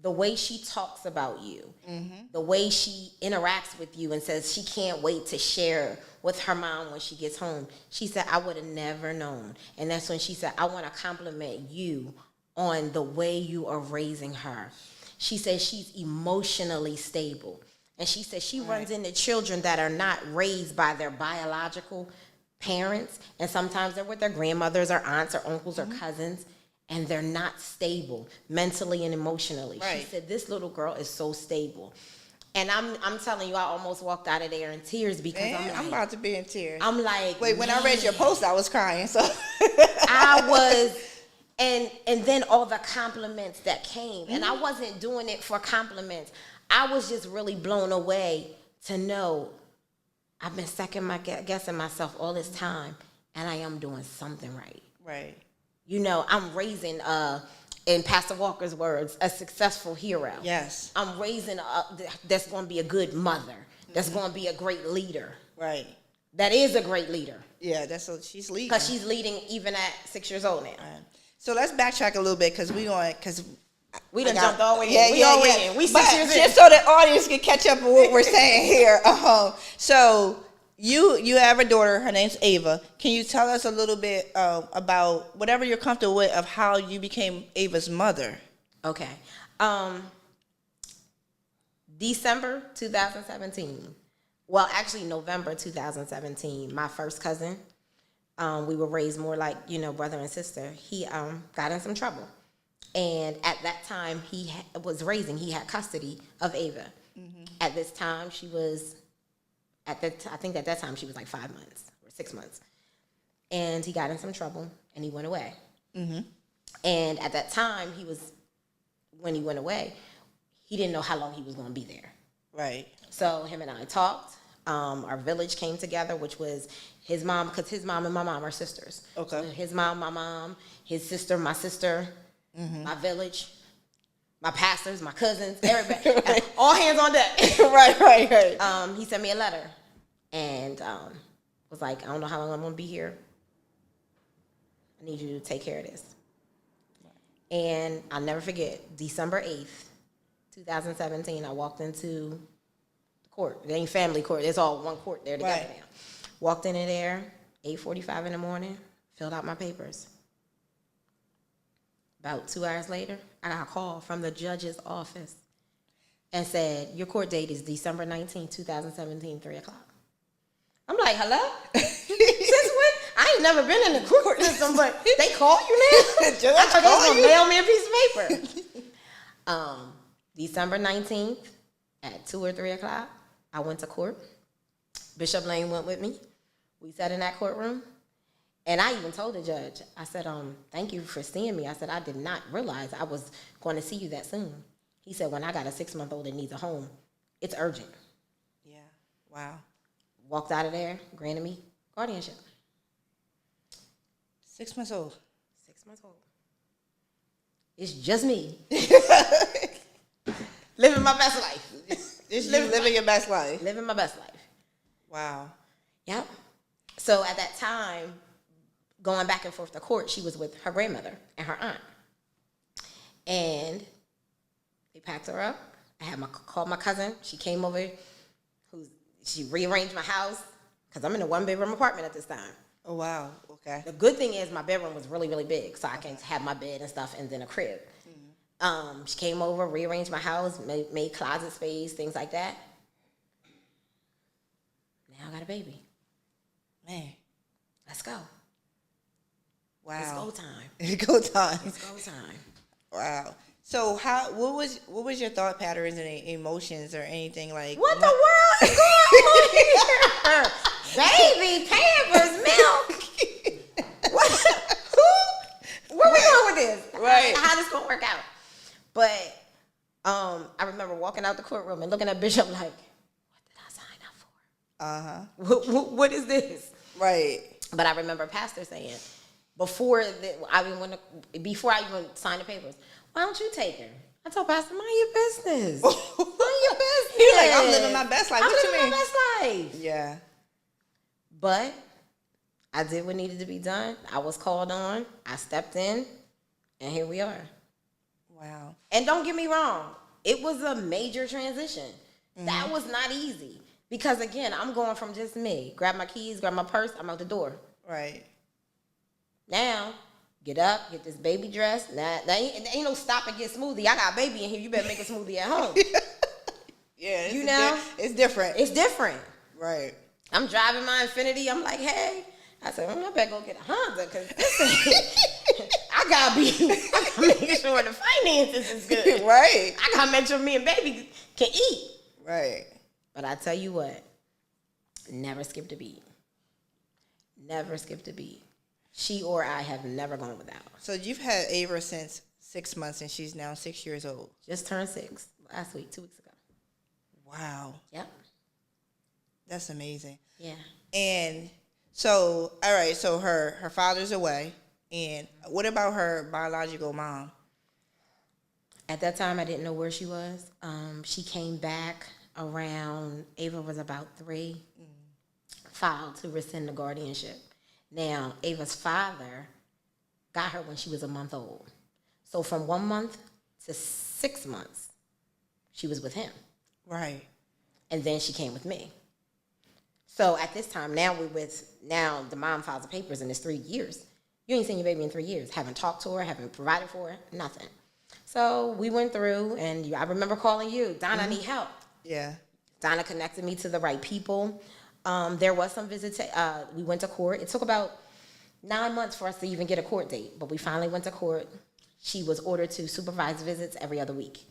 Speaker 3: The way she talks about you, the way she interacts with you and says she can't wait to share with her mom when she gets home. She said, I would have never known. And that's when she said, I want to compliment you on the way you are raising her. She says she's emotionally stable. And she says she runs into children that are not raised by their biological parents. And sometimes they're with their grandmothers or aunts or uncles or cousins. And they're not stable mentally and emotionally. Right. She said, this little girl is so stable. And I'm telling you, I almost walked out of there in tears because I'm
Speaker 2: about to be in tears.
Speaker 3: I'm like,
Speaker 2: wait, when I read your post, I was crying. So
Speaker 3: I was, and then all the compliments that came. And I wasn't doing it for compliments. I was just really blown away to know I've been second guessing myself all this time, and I am doing something right.
Speaker 2: Right.
Speaker 3: I'm raising, in Pastor Walker's words, a successful hero.
Speaker 2: Yes.
Speaker 3: I'm raising that's going to be a good mother. That's going to be a great leader.
Speaker 2: Right.
Speaker 3: That is a great leader.
Speaker 2: Yeah, she's leading.
Speaker 3: Because she's leading even at 6 years old now. Right.
Speaker 2: So let's backtrack a little bit because we done
Speaker 3: jumped all the way in. In. We 6 years in.
Speaker 2: Just so the audience can catch up with what we're saying here. So you have a daughter. Her name's Ava. Can you tell us a little bit about whatever you're comfortable with of how you became Ava's mother? Okay.
Speaker 3: December 2017. Well, actually November 2017. My first cousin. We were raised more like brother and sister. He got in some trouble, and at that time he had custody of Ava. At this time she was. I think at that time she was like 5 months or 6 months. And he got in some trouble and he went away. And at that time when he went away, he didn't know how long he was going to be there.
Speaker 2: Right.
Speaker 3: So him and I talked. Our village came together, which was his mom, because his mom and my mom are sisters. Okay. So his mom, my mom, his sister, my sister, my village, my pastors, my cousins, everybody, right. All hands on deck. Right. He sent me a letter and was like, I don't know how long I'm going to be here. I need you to take care of this. Right. And I'll never forget, December 8th, 2017, I walked into the court. It ain't family court. It's all one court there together now. Walked in there, 8:45 in the morning, filled out my papers. About 2 hours later, I got a call from the judge's office and said, your court date is December 19, 2017, 3 o'clock. I'm like, hello? Since when? I ain't never been in the court system, but they call you now? I thought they was going to mail me a piece of paper. December 19th at 2 or 3 o'clock, I went to court. Bishop Lane went with me. We sat in that courtroom. And I even told the judge, I said, thank you for seeing me. I said, I did not realize I was going to see you that soon. He said, when I got a 6-month-old that needs a home, it's urgent.
Speaker 2: Yeah. Wow.
Speaker 3: Walked out of there, granted me guardianship.
Speaker 2: 6 months old.
Speaker 3: 6 months old. It's just me. Living my best life.
Speaker 2: It's living your best life.
Speaker 3: Living my best life.
Speaker 2: Wow.
Speaker 3: Yep. So at that time, going back and forth to court, she was with her grandmother and her aunt. And they packed her up. I had called my cousin. She came over. She rearranged my house because I'm in a 1-bedroom apartment at this time.
Speaker 2: Oh, wow. Okay.
Speaker 3: The good thing is my bedroom was really, really big, so I can have my bed and stuff and then a crib. She came over, rearranged my house, made closet space, things like that. got a baby.
Speaker 2: Man.
Speaker 3: Let's go.
Speaker 2: Wow.
Speaker 3: It's go time.
Speaker 2: It's go time.
Speaker 3: It's go time.
Speaker 2: Wow. So what was your thought patterns and emotions or anything like?
Speaker 3: What the world is going on here? Baby, Pampers, milk. Where we going with this?
Speaker 2: Right.
Speaker 3: How this gonna work out? But I remember walking out the courtroom and looking at Bishop like, what did I sign up for? What is this?
Speaker 2: Right.
Speaker 3: But I remember Pastor saying, before I even signed the papers, why don't you take her? I told Pastor, mind your business. Mind your business.
Speaker 2: He's like, I'm living my best life. What you mean?
Speaker 3: I'm living my best life.
Speaker 2: Yeah.
Speaker 3: But I did what needed to be done. I was called on. I stepped in, and here we are.
Speaker 2: Wow.
Speaker 3: And don't get me wrong, it was a major transition. Mm-hmm. That was not easy. Because, again, I'm going from just me. Grab my keys, grab my purse, I'm out the door.
Speaker 2: Right.
Speaker 3: Now, get up, get this baby dressed. Now ain't no stop and get smoothie. I got a baby in here. You better make a smoothie at home.
Speaker 2: Yeah.
Speaker 3: It's
Speaker 2: different.
Speaker 3: It's different.
Speaker 2: Right.
Speaker 3: I'm driving my Infiniti. I'm like, hey. I said, I better go get a Honda because I gotta make sure the finances is good.
Speaker 2: Right.
Speaker 3: I gotta make sure me and baby can eat.
Speaker 2: Right.
Speaker 3: But I tell you what, never skipped a beat. Never skipped a beat. She or I have never gone without.
Speaker 2: So you've had Ava since 6 months, and she's now 6 years old.
Speaker 3: Just turned 6 last week, 2 weeks ago.
Speaker 2: Wow.
Speaker 3: Yep.
Speaker 2: That's amazing.
Speaker 3: Yeah.
Speaker 2: And so, all right, so her father's away. And what about her biological mom?
Speaker 3: At that time, I didn't know where she was. She came back around, Ava was about 3, filed to rescind the guardianship. Now, Ava's father got her when she was a month old. So from 1 month to 6 months, she was with him.
Speaker 2: Right.
Speaker 3: And then she came with me. So at this time, now the mom files the papers and it's 3 years. You ain't seen your baby in 3 years. Haven't talked to her, haven't provided for her, nothing. So we went through, and I remember calling you, Donna, I need help.
Speaker 2: Yeah.
Speaker 3: Donna connected me to the right people. There was some we went to court. It took about 9 months for us to even get a court date, but we finally went to court. She was ordered to supervise visits every other week.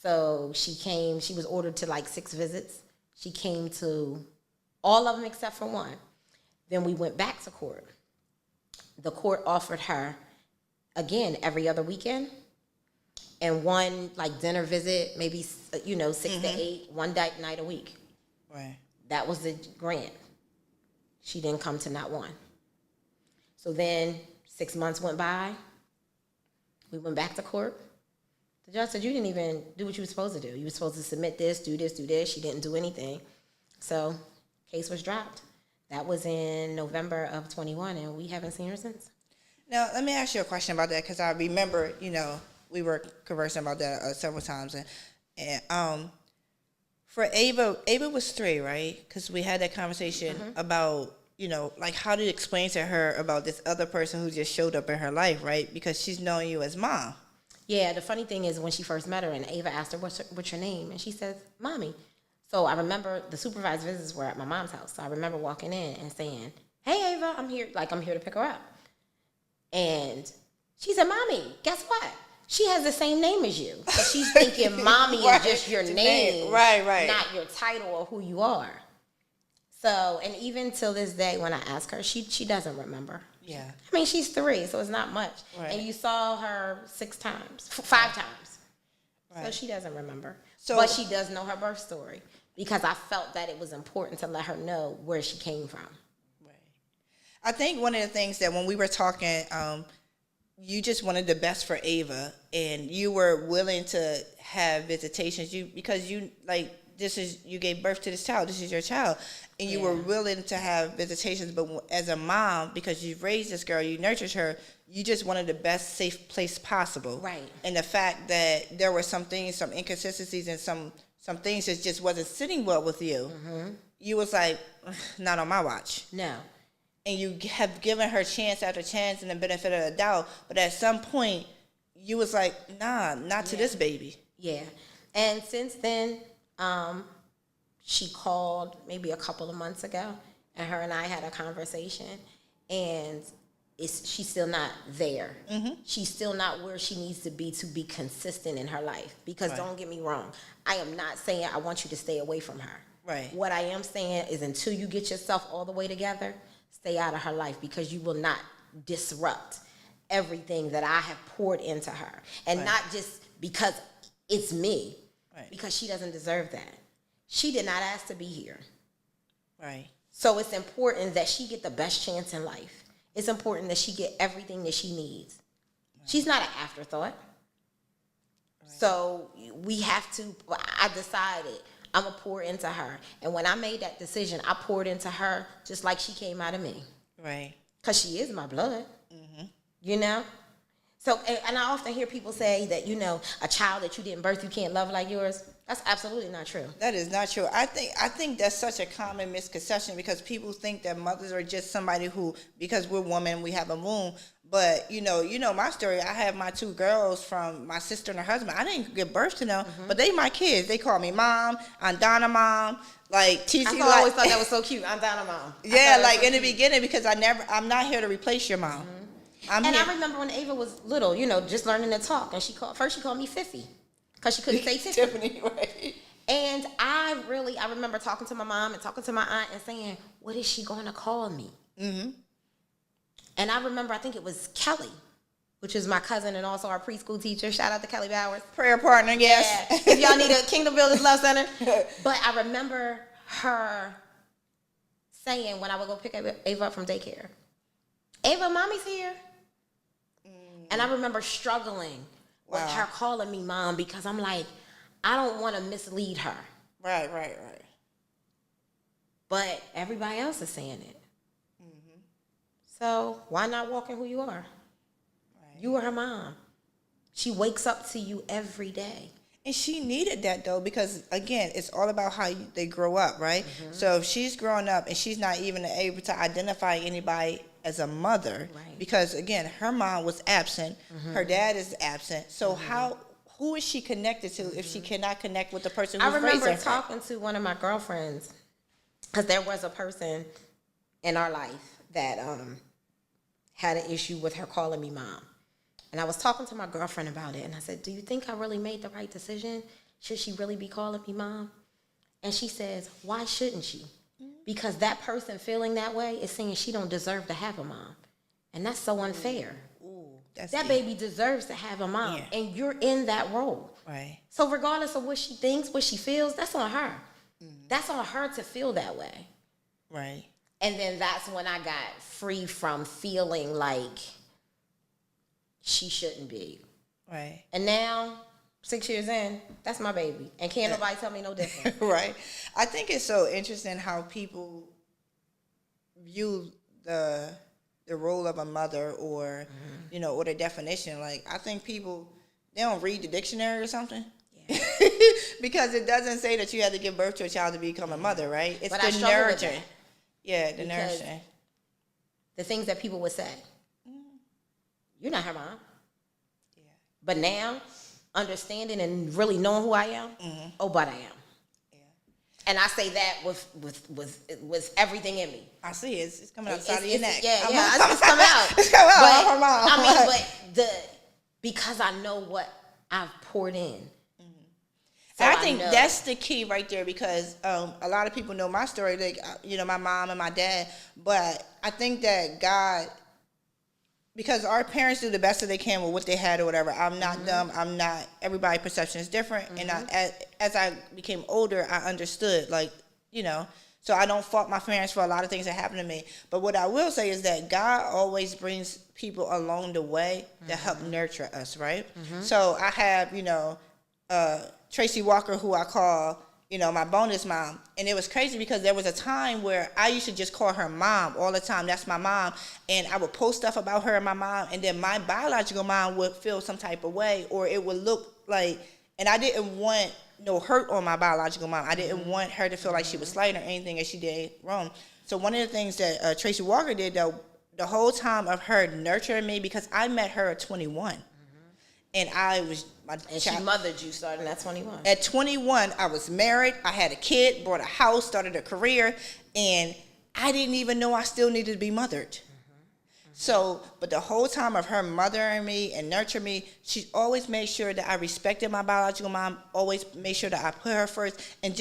Speaker 3: So she was ordered to like 6 visits. She came to all of them except for 1. Then we went back to court. The court offered her, again, every other weekend, and 1 like dinner visit, maybe 6 to 8, 1 night a week.
Speaker 2: Right.
Speaker 3: That was the grant. She didn't come to not 1. So then 6 months went by. We went back to court. The judge said, you didn't even do what you were supposed to do. You were supposed to submit this, do this, do this. She didn't do anything. So case was dropped. That was in November of 21, and we haven't seen her since.
Speaker 2: Now, let me ask you a question about that, because I remember, we were conversing about that several times. And for Ava was 3, right? Because we had that conversation about, like how to explain to her about this other person who just showed up in her life, right? Because she's known you as mom.
Speaker 3: Yeah, the funny thing is when she first met her and Ava asked her, what's your name? And she says, Mommy. So I remember the supervised visits were at my mom's house. So I remember walking in and saying, hey, Ava, I'm here to pick her up. And she said, Mommy, guess what? She has the same name as you. So she's thinking Mommy
Speaker 2: Right.
Speaker 3: is just your name,
Speaker 2: right,
Speaker 3: not your title or who you are. So, and even till this day when I ask her, she doesn't remember.
Speaker 2: Yeah.
Speaker 3: I mean, she's 3, so it's not much.
Speaker 2: Right.
Speaker 3: And you saw her 5 times. Right. So she doesn't remember. But she does know her birth story because I felt that it was important to let her know where she came from.
Speaker 2: Right. I think one of the things that when we were talking, you just wanted the best for Ava, and you were willing to have visitations. You gave birth to this child. This is your child, and you were willing to have visitations. But as a mom, because you've raised this girl, you nurtured her, you just wanted the best safe place possible.
Speaker 3: Right.
Speaker 2: And the fact that there were some things, some inconsistencies, and some things that just wasn't sitting well with you, you was like, not on my watch.
Speaker 3: No.
Speaker 2: And you have given her chance after chance and the benefit of the doubt, but at some point, you was like, nah, not to this baby.
Speaker 3: Yeah. And since then, she called maybe a couple of months ago, and her and I had a conversation, and she's still not there. She's still not where she needs to be consistent in her life. Because don't get me wrong, I am not saying I want you to stay away from her.
Speaker 2: Right.
Speaker 3: What I am saying is until you get yourself all the way together, stay out of her life, because you will not disrupt everything that I have poured into her. And not just because it's me, because she doesn't deserve that. She did not ask to be here.
Speaker 2: Right. So
Speaker 3: it's important that she get the best chance in life. It's important that she get everything that she needs. She's not an afterthought. So we have to, I decided I'm going to pour into her. And when I made that decision, I poured into her just like she came out of me.
Speaker 2: Right.
Speaker 3: Because she is my blood. You know? So, and I often hear people say that, you know, a child that you didn't birth, you can't love like yours. That's absolutely not true.
Speaker 2: That is not true. I think that's such a common misconception, because people think that mothers are just somebody who, because we're women, we have a womb. But, you know my story. I have my 2 girls from my sister and her husband. I didn't give birth to them, but they my kids. They call me mom, Aunt Donna mom, like TC.
Speaker 3: I always thought that was so cute, Aunt Donna mom.
Speaker 2: Yeah, like in the beginning, because I'm not here to replace your mom.
Speaker 3: I remember when Ava was little, you know, just learning to talk, and she called me Fifi, because she couldn't say Tiffany.
Speaker 2: Tiffany, right.
Speaker 3: And I remember talking to my mom and talking to my aunt and saying, what is she going to call me? And I remember, I think it was Kelly, which is my cousin and also our preschool teacher. Shout out to Kelly Bowers.
Speaker 2: Prayer partner, yes.
Speaker 3: Yeah. If y'all need a Kingdom Builders Love Center. But I remember her saying, when I would go pick Ava up from daycare, Ava, mommy's here. And I remember struggling with her calling me mom, because I'm like, I don't want to mislead her.
Speaker 2: Right.
Speaker 3: But everybody else is saying it. So why not walk in who you are? Right. You are her mom. She wakes up to you every day.
Speaker 2: And she needed that, though, because, again, it's all about how they grow up, right? So if she's growing up and she's not even able to identify anybody as a mother, because, again, her mom was absent, her dad is absent, so who is she connected to if she cannot connect with the person who's raising her?
Speaker 3: I remember talking to one of my girlfriends, because there was a person in our life that had an issue with her calling me mom. And I was talking to my girlfriend about it, and I said, do you think I really made the right decision? Should she really be calling me mom? And she says, why shouldn't she? Because that person feeling that way is saying she don't deserve to have a mom. And that's so unfair. That baby deserves to have a mom, and you're in that role.
Speaker 2: Right.
Speaker 3: So regardless of what she thinks, what she feels, that's on her. That's on her to feel that way.
Speaker 2: Right.
Speaker 3: And then that's when I got free from feeling like she shouldn't be.
Speaker 2: Right.
Speaker 3: And now, 6 years in, that's my baby. And can't nobody tell me no different.
Speaker 2: Right. I think it's so interesting how people view the role of a mother, or, or the definition. Like, I think people, they don't read the dictionary or something. Yeah. Because it doesn't say that you have to give birth to a child to become a mother, right? It's the nurturing. Yeah, the nurturing.
Speaker 3: The things that people would say. You're not her mom. Yeah. But now, understanding and really knowing who I am, oh, but I am. Yeah. And I say that with everything in me.
Speaker 2: I see it. It's coming outside of your neck.
Speaker 3: Yeah, it's coming out.
Speaker 2: It's coming out.
Speaker 3: But,
Speaker 2: her mom.
Speaker 3: I mean, because I know what I've poured in.
Speaker 2: So I think that's the key right there, because a lot of people know my story, like, my mom and my dad, but I think that God, because our parents do the best that they can with what they had or whatever. I'm not dumb. I'm not. Everybody's perception is different, and as I became older, I understood, so I don't fault my parents for a lot of things that happened to me. But what I will say is that God always brings people along the way to help nurture us, right? So I have, Tracy Walker, who I call, my bonus mom. And it was crazy because there was a time where I used to just call her mom all the time. That's my mom. And I would post stuff about her and my mom. And then my biological mom would feel some type of way, or it would look like, and I didn't want no hurt on my biological mom. I didn't want her to feel like she was slighted or anything that she did wrong. So one of the things that Tracy Walker did, though, the whole time of her nurturing me, because I met her at 21. And I was
Speaker 3: she mothered you starting at 21.
Speaker 2: At 21, I was married. I had a kid, bought a house, started a career, and I didn't even know I still needed to be mothered. So, but the whole time of her mothering me and nurturing me, she always made sure that I respected my biological mom, always made sure that I put her first, and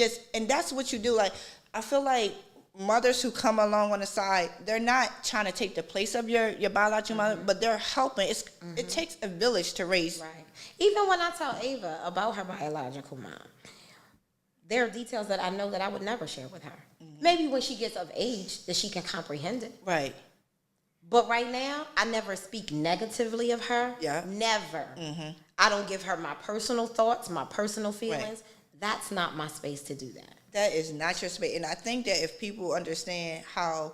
Speaker 2: that's what you do. Like, I feel like mothers who come along on the side, they're not trying to take the place of your biological mother, but they're helping. It takes a village to raise.
Speaker 3: Right. Even when I tell Ava about her biological mom, there are details that I know that I would never share with her. Maybe when she gets of age that she can comprehend it.
Speaker 2: Right.
Speaker 3: But right now, I never speak negatively of her.
Speaker 2: Yeah.
Speaker 3: Never. I don't give her my personal thoughts, my personal feelings.
Speaker 2: Right.
Speaker 3: That's not my space to do that.
Speaker 2: That is not your space. And I think that if people understand how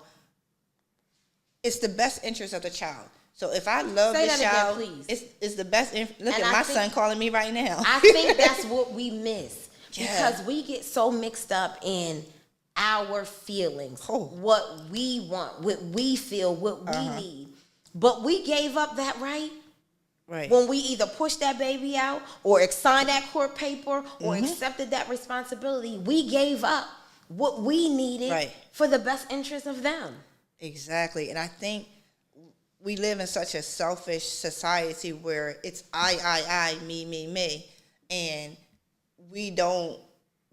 Speaker 2: it's the best interest of the child. So if I love
Speaker 3: Say
Speaker 2: this
Speaker 3: that
Speaker 2: child,
Speaker 3: again, please.
Speaker 2: It's the best. Look
Speaker 3: And
Speaker 2: at
Speaker 3: I
Speaker 2: my
Speaker 3: think-
Speaker 2: son calling me right now.
Speaker 3: I think that's what we miss.
Speaker 2: Yeah.
Speaker 3: Because we get so mixed up in our feelings, what we want, what we feel, what we need. But we gave up that right
Speaker 2: Right.
Speaker 3: when we either pushed that baby out or signed that court paper or accepted that responsibility. We gave up what we needed for the best interest of them.
Speaker 2: Exactly. And I think we live in such a selfish society where it's I, me. And we don't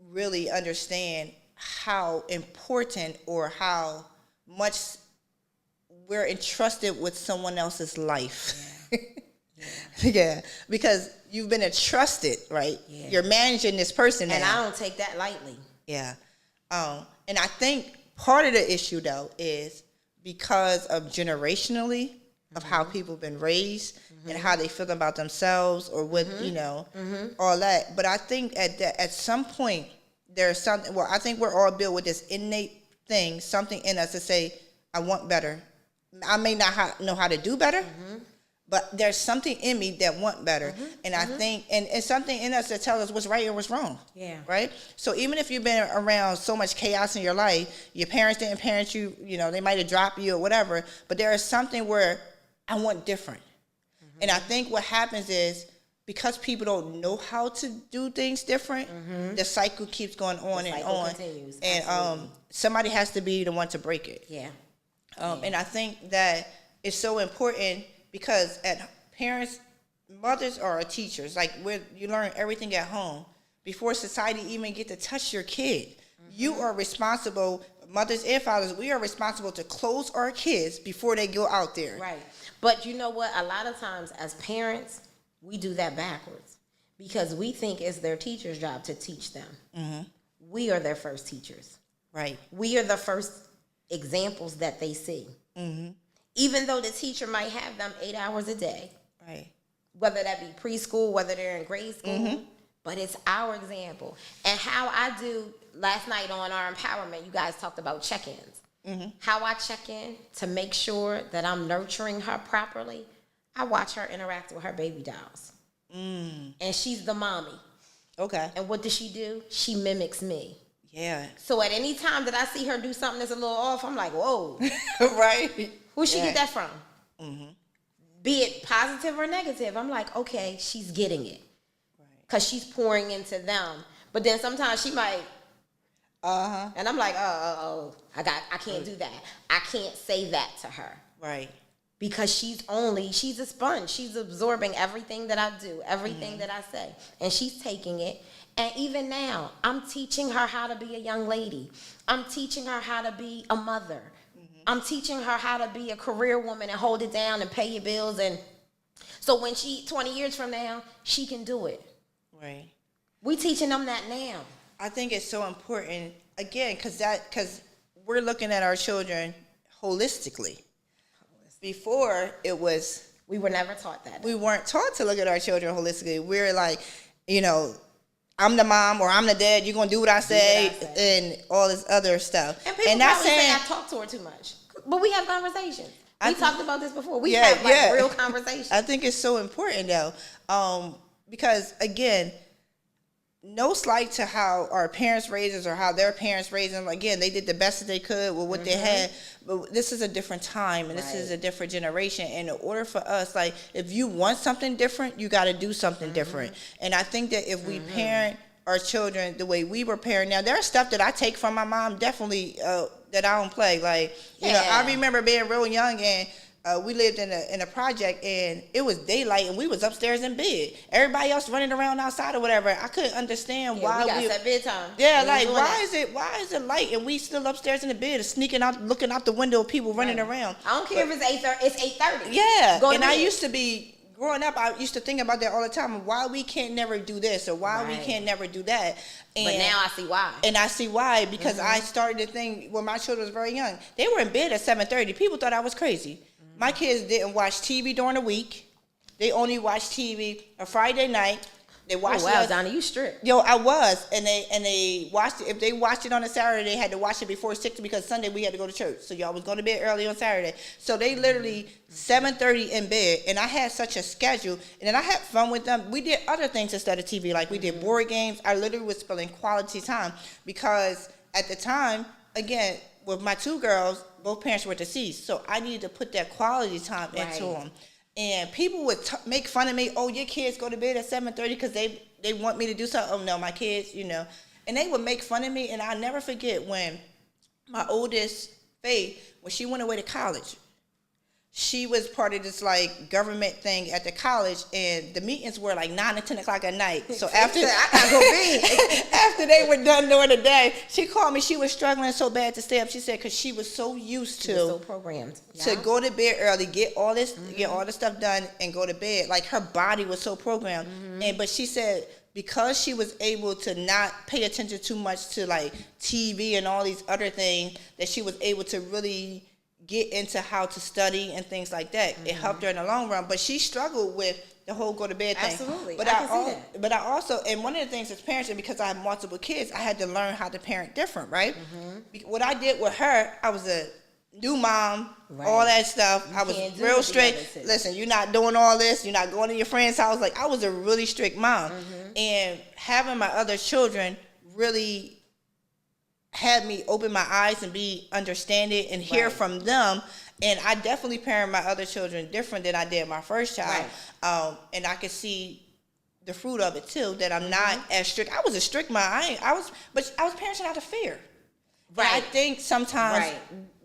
Speaker 2: really understand how important or how much we're entrusted with someone else's life. Yeah. Because you've been entrusted, right? Yeah. You're managing this person now.
Speaker 3: And I don't take that lightly.
Speaker 2: Yeah. And I think part of the issue, though, is because of generationally of how people have been raised and how they feel about themselves or what, all that. But I think at some point, there's something, I think we're all built with this innate thing, something in us to say, I want better. I may not know how to do better, but there's something in me that want better. And I think, and it's something in us that tells us what's right or what's wrong. Yeah. Right? So even if you've been around so much chaos in your life, your parents didn't parent you, they might have dropped you or whatever, but there is something where I want different. And I think what happens is, because people don't know how to do things different, the cycle keeps going on and on.
Speaker 3: Continues.
Speaker 2: And somebody has to be the one to break it.
Speaker 3: Yeah.
Speaker 2: And I think that it's so important because mothers are teachers. Like, you learn everything at home. Before society even get to touch your kid, you are responsible, mothers and fathers, we are responsible to close our kids before they go out there.
Speaker 3: Right. But you know what? A lot of times as parents, we do that backwards because we think it's their teacher's job to teach them. We are their first teachers. Right. We are the first examples that they see. Even though the teacher might have them 8 hours a day. Right. Whether that be preschool, whether they're in grade school, but it's our example. And how I do, last night on our empowerment, you guys talked about check-ins. How I check in to make sure that I'm nurturing her properly, I watch her interact with her baby dolls. And she's the mommy. Okay. And what does she do? She mimics me. Yeah. So at any time that I see her do something that's a little off, I'm like, whoa. Right? Where'd she get that from? Be it positive or negative, I'm like, okay, she's getting it. Because she's pouring into them. But then sometimes she might, and I'm like, I can't do that. I can't say that to her. Right. Because she's a sponge. She's absorbing everything that I do, everything that I say. And she's taking it. And even now, I'm teaching her how to be a young lady. I'm teaching her how to be a mother. I'm teaching her how to be a career woman and hold it down and pay your bills. And so when 20 years from now, she can do it. Right. We teaching them that now.
Speaker 2: I think it's so important, again, because we're looking at our children holistically. Before, it was...
Speaker 3: We were never taught that.
Speaker 2: We weren't taught to look at our children holistically. We're like, I'm the mom or I'm the dad, you're going to do what I say, and all this other stuff.
Speaker 3: And people probably say I talk to her too much. But we have conversations. We talked about this before. We have real conversations.
Speaker 2: I think it's so important, though, because, again, no slight to how our parents raised us or how their parents raised them. Again, they did the best that they could with what they had. But this is a different time, and this is a different generation. And in order for us, like, if you want something different, you got to do something different. And I think that if we parent our children the way we were parenting, now there's stuff that I take from my mom, definitely, that I don't play. Like, you know, I remember being real young, and we lived in a project, and it was daylight, and we was upstairs in bed. Everybody else running around outside or whatever. I couldn't understand why
Speaker 3: we got bedtime.
Speaker 2: Yeah, like, why is it light and we still upstairs in the bed, sneaking out, looking out the window, people running around.
Speaker 3: I don't care if it's 8:30. It's 8:30.
Speaker 2: Yeah, and I used to be. Growing up, I used to think about that all the time. Why we can't never do this, or why we can't never do that. And,
Speaker 3: but now I see why.
Speaker 2: And I see why, because I started to think when my children was very young, they were in bed at 7:30. People thought I was crazy. My kids didn't watch TV during the week. They only watched TV a Friday night. They watched.
Speaker 3: Oh wow, Donna, you strict.
Speaker 2: Yo, I was, and they watched it. If they watched it on a Saturday, they had to watch it before 6 because Sunday we had to go to church. So y'all was going to bed early on Saturday. So they literally 7:30 in bed, and I had such a schedule, and then I had fun with them. We did other things instead of TV, like we did board games. I literally was spending quality time because at the time, again, with my two girls, both parents were deceased, so I needed to put that quality time into them. And people would make fun of me. Oh, your kids go to bed at 7:30 because they want me to do something. Oh no, my kids, you know. And they would make fun of me. And I'll never forget when my oldest, Faith, when she went away to college, she was part of this like government thing at the college, and the meetings were like 9 and 10 o'clock at night. So after
Speaker 3: I gotta go bed.
Speaker 2: after they were done during the day, she called me. She was struggling so bad to stay up. She said because she was so used to
Speaker 3: so programmed
Speaker 2: to go to bed early, get all this stuff done, and go to bed. Like her body was so programmed. And but she said because she was able to not pay attention too much to like TV and all these other things, that she was able to really get into how to study and things like that. It helped her in the long run, but she struggled with the whole go to bed thing.
Speaker 3: Absolutely,
Speaker 2: But
Speaker 3: I can see that.
Speaker 2: But I also, and one of the things as parenting, because I have multiple kids, I had to learn how to parent different, right? What I did with her, I was a new mom, all that stuff. I was real strict. Listen, you're not doing all this. You're not going to your friend's house. Like, I was a really strict mom. And having my other children really had me open my eyes and be understanding and hear from them. And I definitely parent my other children different than I did my first child. And I could see the fruit of it too, that I'm not as strict. I was a strict mom. I was parenting out of fear. But I think sometimes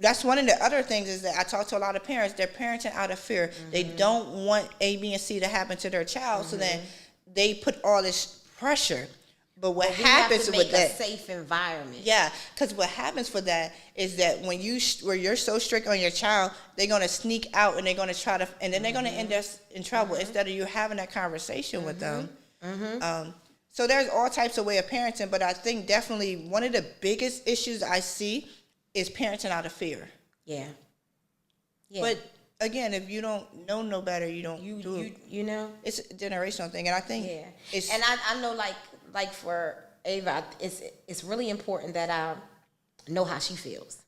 Speaker 2: that's one of the other things is that I talk to a lot of parents. They're parenting out of fear. They don't want A, B, and C to happen to their child. So then they put all this pressure. But what happens with that?
Speaker 3: A safe environment.
Speaker 2: Yeah, because what happens for that is that when you're so strict on your child, they're gonna sneak out and they're gonna try to, and then they're gonna end up in trouble instead of you having that conversation with them. So there's all types of way of parenting, but I think definitely one of the biggest issues I see is parenting out of fear.
Speaker 3: Yeah.
Speaker 2: But again, if you don't know no better, you don't do it.
Speaker 3: You know,
Speaker 2: It's a generational thing, and I think it's.
Speaker 3: And I know like for Ava, it's really important that I know how she feels.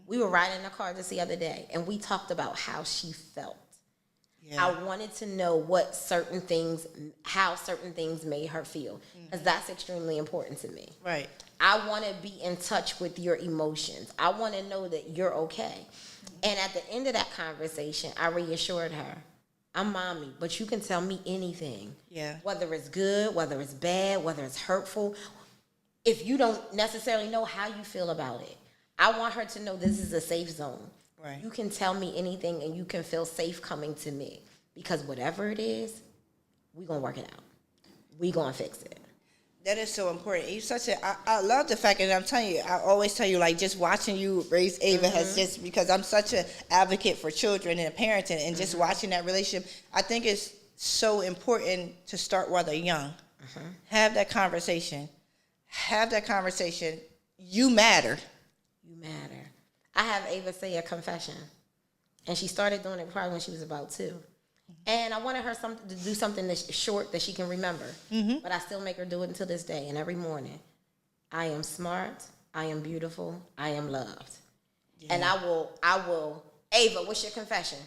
Speaker 3: We were riding in the car just the other day, and we talked about how she felt. I wanted to know how certain things made her feel, because that's extremely important to me.
Speaker 2: Right.
Speaker 3: I want to be in touch with your emotions. I want to know that you're okay. And at the end of that conversation, I reassured her, I'm mommy, but you can tell me anything. Yeah. Whether it's good, whether it's bad, whether it's hurtful. If you don't necessarily know how you feel about it, I want her to know this is a safe zone. Right. You can tell me anything and you can feel safe coming to me. Because whatever it is, we're going to work it out. We're going to fix it.
Speaker 2: That is so important. I love the fact, and I'm telling you, I always tell you, like, just watching you raise Ava has just, because I'm such an advocate for children and parenting, and just watching that relationship, I think it's so important to start while they're young. Have that conversation. You matter.
Speaker 3: You matter. I have Ava say a confession, and she started doing it probably when she was about 2. And I wanted her to do something that's short that she can remember. But I still make her do it until this day and every morning. I am smart. I am beautiful. I am loved. Yeah. And I will, Ava, what's your confession?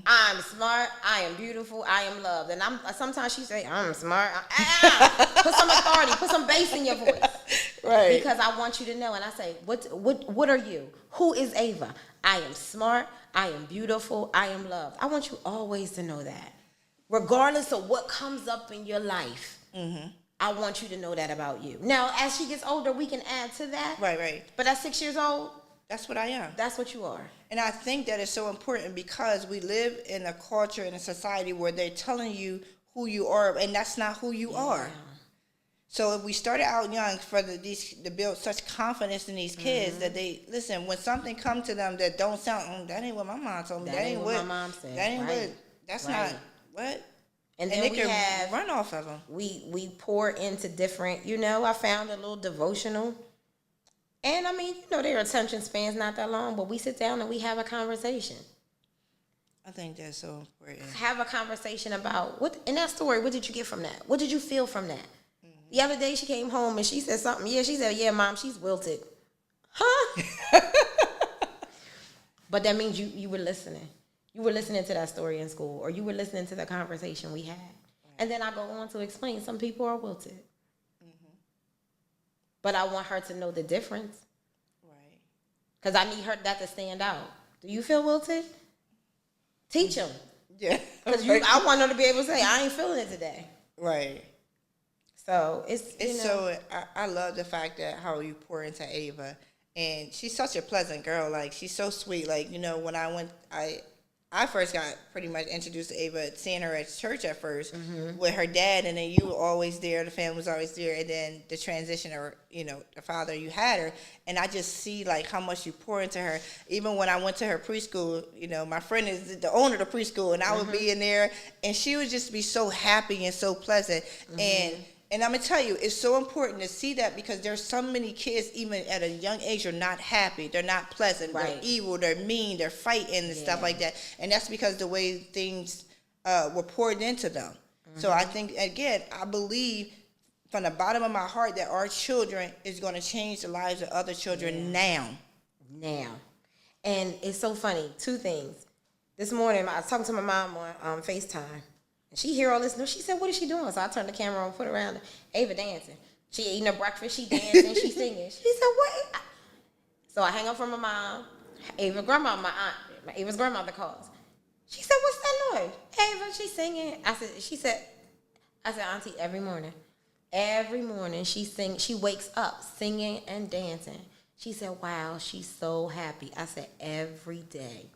Speaker 3: I'm smart, I am beautiful, I am loved. And sometimes she say, I'm smart. Put some authority, put some bass in your voice.
Speaker 2: Right.
Speaker 3: Because I want you to know. And I say, what are you? Who is Ava? I am smart, I am beautiful, I am loved. I want you always to know that. Regardless of what comes up in your life, I want you to know that about you. Now, as she gets older, we can add to that.
Speaker 2: Right.
Speaker 3: But at 6 years old,
Speaker 2: that's what I am.
Speaker 3: That's what you are.
Speaker 2: And I think that is so important because we live in a culture and a society where they're telling you who you are, and that's not who you are. So if we started out young to build such confidence in these kids that they listen when something comes to them that don't sound, that ain't what my mom told me.
Speaker 3: That ain't what my mom said.
Speaker 2: That ain't what. That's not what. And then they can run off of them.
Speaker 3: We pour into different. I found a little devotional. And I mean, their attention span's not that long, but we sit down and we have a conversation.
Speaker 2: I think that's so important.
Speaker 3: Have a conversation about in that story, what did you get from that? What did you feel from that? The other day she came home and she said something. Yeah, she said, yeah, Mom, she's wilted. Huh? But that means you were listening. You were listening to that story in school, or you were listening to the conversation we had. Right. And then I go on to explain some people are wilted. But I want her to know the difference. Right. Because I need that to stand out. Do you feel wilted? Teach them.
Speaker 2: Yeah.
Speaker 3: Because I want her to be able to say, I ain't feeling it today.
Speaker 2: Right.
Speaker 3: So it's
Speaker 2: so, I love the fact that how you pour into Ava. And she's such a pleasant girl. Like, she's so sweet. Like, when I first got pretty much introduced to Ava, seeing her at church at first with her dad, and then you were always there, the family was always there, and then the transition, or the father, you had her, and I just see like how much you pour into her. Even when I went to her preschool, my friend is the owner of the preschool, and I would be in there, and she would just be so happy and so pleasant, and I'm going to tell you, it's so important to see that because there's so many kids, even at a young age, are not happy. They're not pleasant. Right. They're evil. They're mean. They're fighting and stuff like that. And that's because the way things were poured into them. So I think, again, I believe from the bottom of my heart that our children is going to change the lives of other children now.
Speaker 3: And it's so funny. Two things. This morning, I was talking to my mom on FaceTime. And she hear all this news. She said, what is she doing? So I turned the camera on, put her around. Ava dancing. She eating her breakfast. She dancing. She singing. She said, what? So I hang up from my mom. Ava's grandmother calls. She said, what's that noise? Ava, she's singing. I said, Auntie, every morning she wakes up singing and dancing. She said, wow, she's so happy. I said, every day.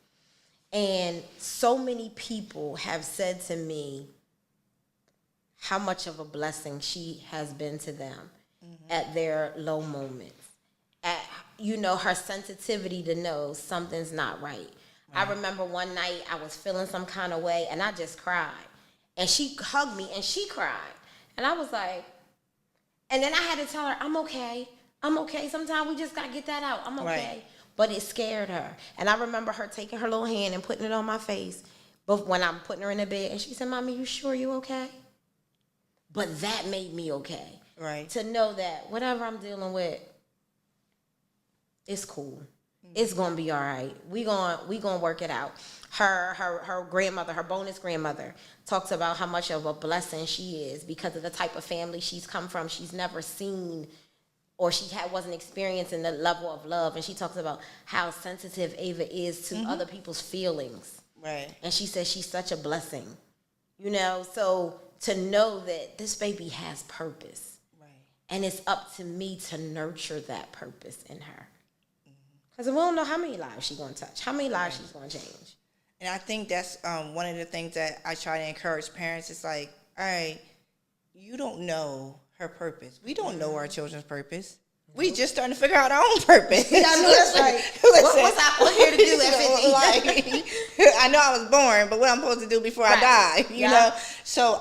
Speaker 3: And so many people have said to me how much of a blessing she has been to them at their low moments. At, her sensitivity to know something's not right. I remember one night I was feeling some kind of way and I just cried. And she hugged me and she cried. And I was like, and then I had to tell her, I'm okay. Sometimes we just got to get that out. I'm okay. Right. But it scared her. And I remember her taking her little hand and putting it on my face. But when I'm putting her in the bed, and she said, Mommy, you sure you okay? But that made me okay.
Speaker 2: Right.
Speaker 3: To know that whatever I'm dealing with, it's cool. It's going to be all right. We gonna work it out. Her grandmother, her bonus grandmother, talks about how much of a blessing she is because of the type of family she's come from. She's never seen or wasn't experiencing the level of love. And she talks about how sensitive Ava is to other people's feelings.
Speaker 2: Right.
Speaker 3: And she says she's such a blessing. So to know that this baby has purpose. Right. And it's up to me to nurture that purpose in her. Because we don't know how many lives she's going to touch, how many lives she's going to change.
Speaker 2: And I think that's one of the things that I try to encourage parents. It's like, all right, you don't know her purpose. We don't know our children's purpose. We just starting to figure out our own purpose.
Speaker 3: Yeah, I know that's right. What's here to do at 50?
Speaker 2: I know I was born, but what I'm supposed to do before I die, you know? So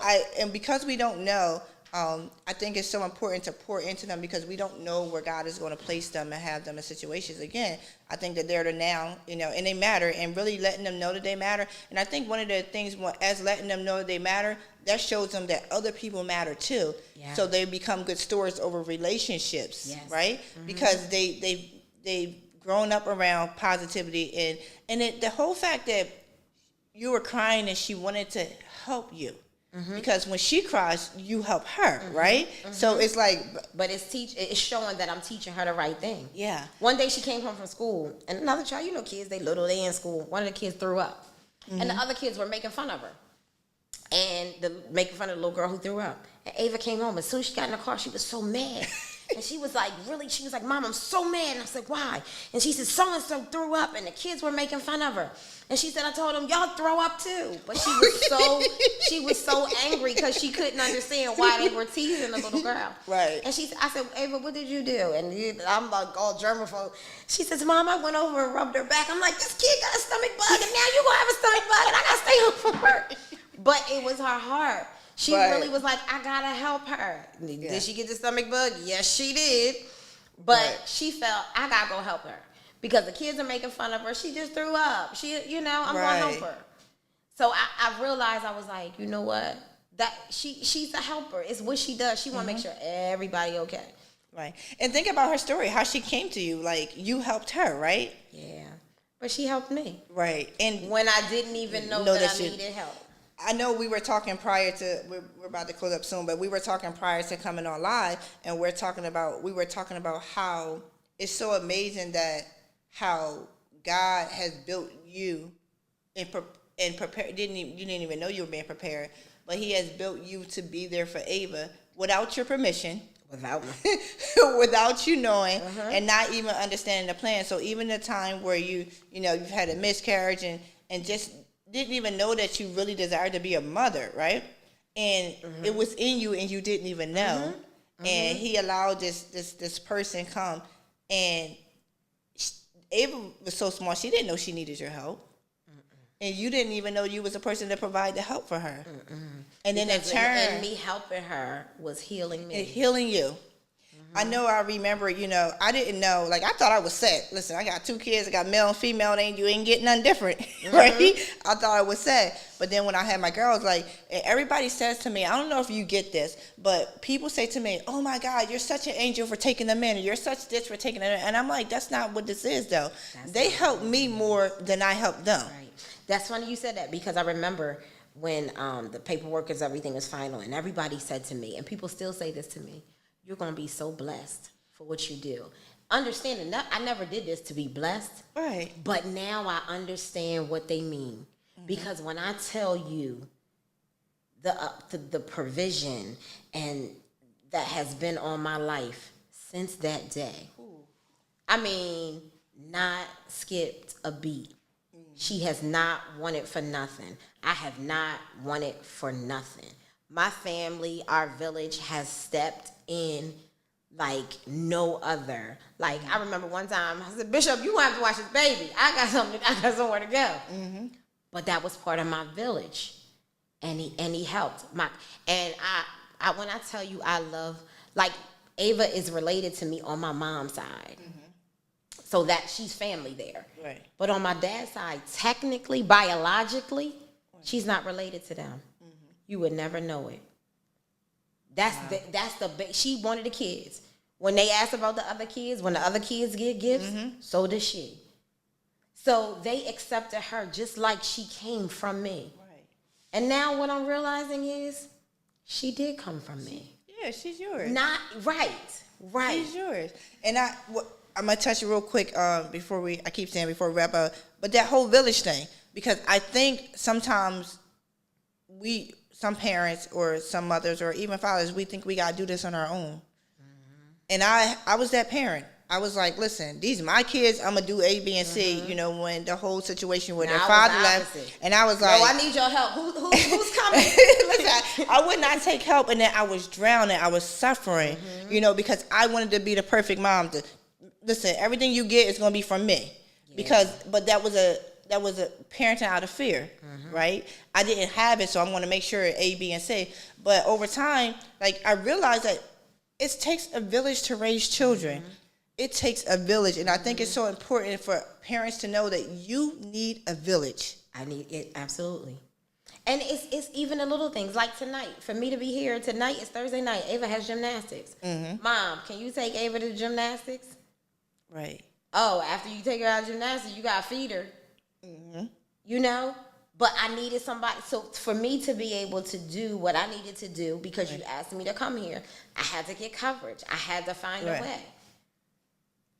Speaker 2: because we don't know, I think it's so important to pour into them because we don't know where God is going to place them and have them in situations. Again, I think that they're there now, and they matter, and really letting them know that they matter. And I think one of the things, as letting them know that they matter, that shows them that other people matter too. Yeah. So they become good stewards over relationships, right? Mm-hmm. Because they've grown up around positivity and the whole fact that you were crying and she wanted to help you. Because when she cries, you help her, right? So it's like,
Speaker 3: but it's showing that I'm teaching her the right thing.
Speaker 2: Yeah.
Speaker 3: One day she came home from school, and another child, you know, kids, they in school. One of the kids threw up, and the other kids were making fun of her, and making fun of the little girl who threw up. And Ava came home. As soon as she got in the car, she was so mad. And she was like, Mom, I'm so mad. And I said, why? And she said, so-and-so threw up, and the kids were making fun of her. And she said, I told them, y'all throw up too. But she was so angry because she couldn't understand why they were teasing the little girl.
Speaker 2: Right.
Speaker 3: And I said, Ava, what did you do? And I'm like all germaphobe. She says, Mom, I went over and rubbed her back. I'm like, this kid got a stomach bug, and now you gonna have a stomach bug, and I gotta stay home from work. But it was her heart. She really was like, I gotta help her.
Speaker 2: Yeah.
Speaker 3: Did she get the stomach bug? Yes, she did. But she felt, I gotta go help her. Because the kids are making fun of her. She just threw up. I'm gonna help her. So I realized, I was like, you know what? That she's a helper. It's what she does. She wanna make sure everybody okay.
Speaker 2: Right. And think about her story, how she came to you. Like, you helped her, right?
Speaker 3: Yeah. But she helped me.
Speaker 2: Right. And
Speaker 3: when I didn't even know that I needed help.
Speaker 2: I know we were talking prior to, we're about to close up soon, but we were talking prior to coming on live, and we were talking about how it's so amazing that how God has built you and prepared. You didn't even know you were being prepared, but He has built you to be there for Ava without your permission. Without you knowing, and not even understanding the plan. So even the time where you've had a miscarriage and just didn't even know that you really desired to be a mother, right? And it was in you, and you didn't even know. And He allowed this person come, and Ava was so small, she didn't know she needed your help. And you didn't even know you was a person to provide the help for her. And then in turn,
Speaker 3: and me helping her was healing me.
Speaker 2: Healing you. I know, I remember, I didn't know, like, I thought I was set. Listen, I got 2 kids, I got male and female, you ain't getting nothing different, right? I thought I was set. But then when I had my girls, like, and everybody says to me, I don't know if you get this, but people say to me, oh my God, you're such an angel for taking them in, or you're such this for taking them in. And I'm like, that's not what this is, though. They helped me more than I helped them.
Speaker 3: Right. That's funny you said that, because I remember when the paperwork and everything was final, and everybody said to me, and people still say this to me, you're going to be so blessed for what you do. Understanding that I never did this to be blessed.
Speaker 2: Right.
Speaker 3: But now I understand what they mean. Because when I tell you the provision and that has been on my life since that day, I mean, not skipped a beat. She has not wanted for nothing. I have not wanted for nothing. My family, our village has stepped in like no other. Like, I remember one time, I said, Bishop, you gonna have to watch this baby. I got somewhere to go. But that was part of my village. And he helped. When I tell you I love, like, Ava is related to me on my mom's side. So that she's family there.
Speaker 2: Right.
Speaker 3: But on my dad's side, technically, biologically, she's not related to them. You would never know it. She wanted the kids. When they asked about the other kids, when the other kids get gifts, so did she. So they accepted her just like she came from me. Right. And now what I'm realizing is she did come from me.
Speaker 2: Yeah, she's yours.
Speaker 3: Not right.
Speaker 2: She's yours. And I'm gonna touch it real quick before we wrap up. But that whole village thing, because I think sometimes some parents or some mothers or even fathers, we think we gotta do this on our own. And I was that parent. I was like, listen, these are my kids. I'm gonna do A, B, and C. When the whole situation where their father left, and I was like,
Speaker 3: I need your help. Who's coming?
Speaker 2: Listen, I would not take help, and then I was drowning. I was suffering, because I wanted to be the perfect mom. Listen, everything you get is gonna be from me, but that was a parenting out of fear, right? I didn't have it, so I'm gonna make sure A, B, and C. But over time, like, I realized that it takes a village to raise children. It takes a village, and I think it's so important for parents to know that you need a village.
Speaker 3: I need it, absolutely. And it's even the little things, like tonight. For me to be here tonight, it's Thursday night. Ava has gymnastics. Mom, can you take Ava to gymnastics? Right. Oh, after you take her out of gymnastics, you got to feed her. But I needed somebody. So for me to be able to do what I needed to do, because you asked me to come here, I had to get coverage. I had to find a way.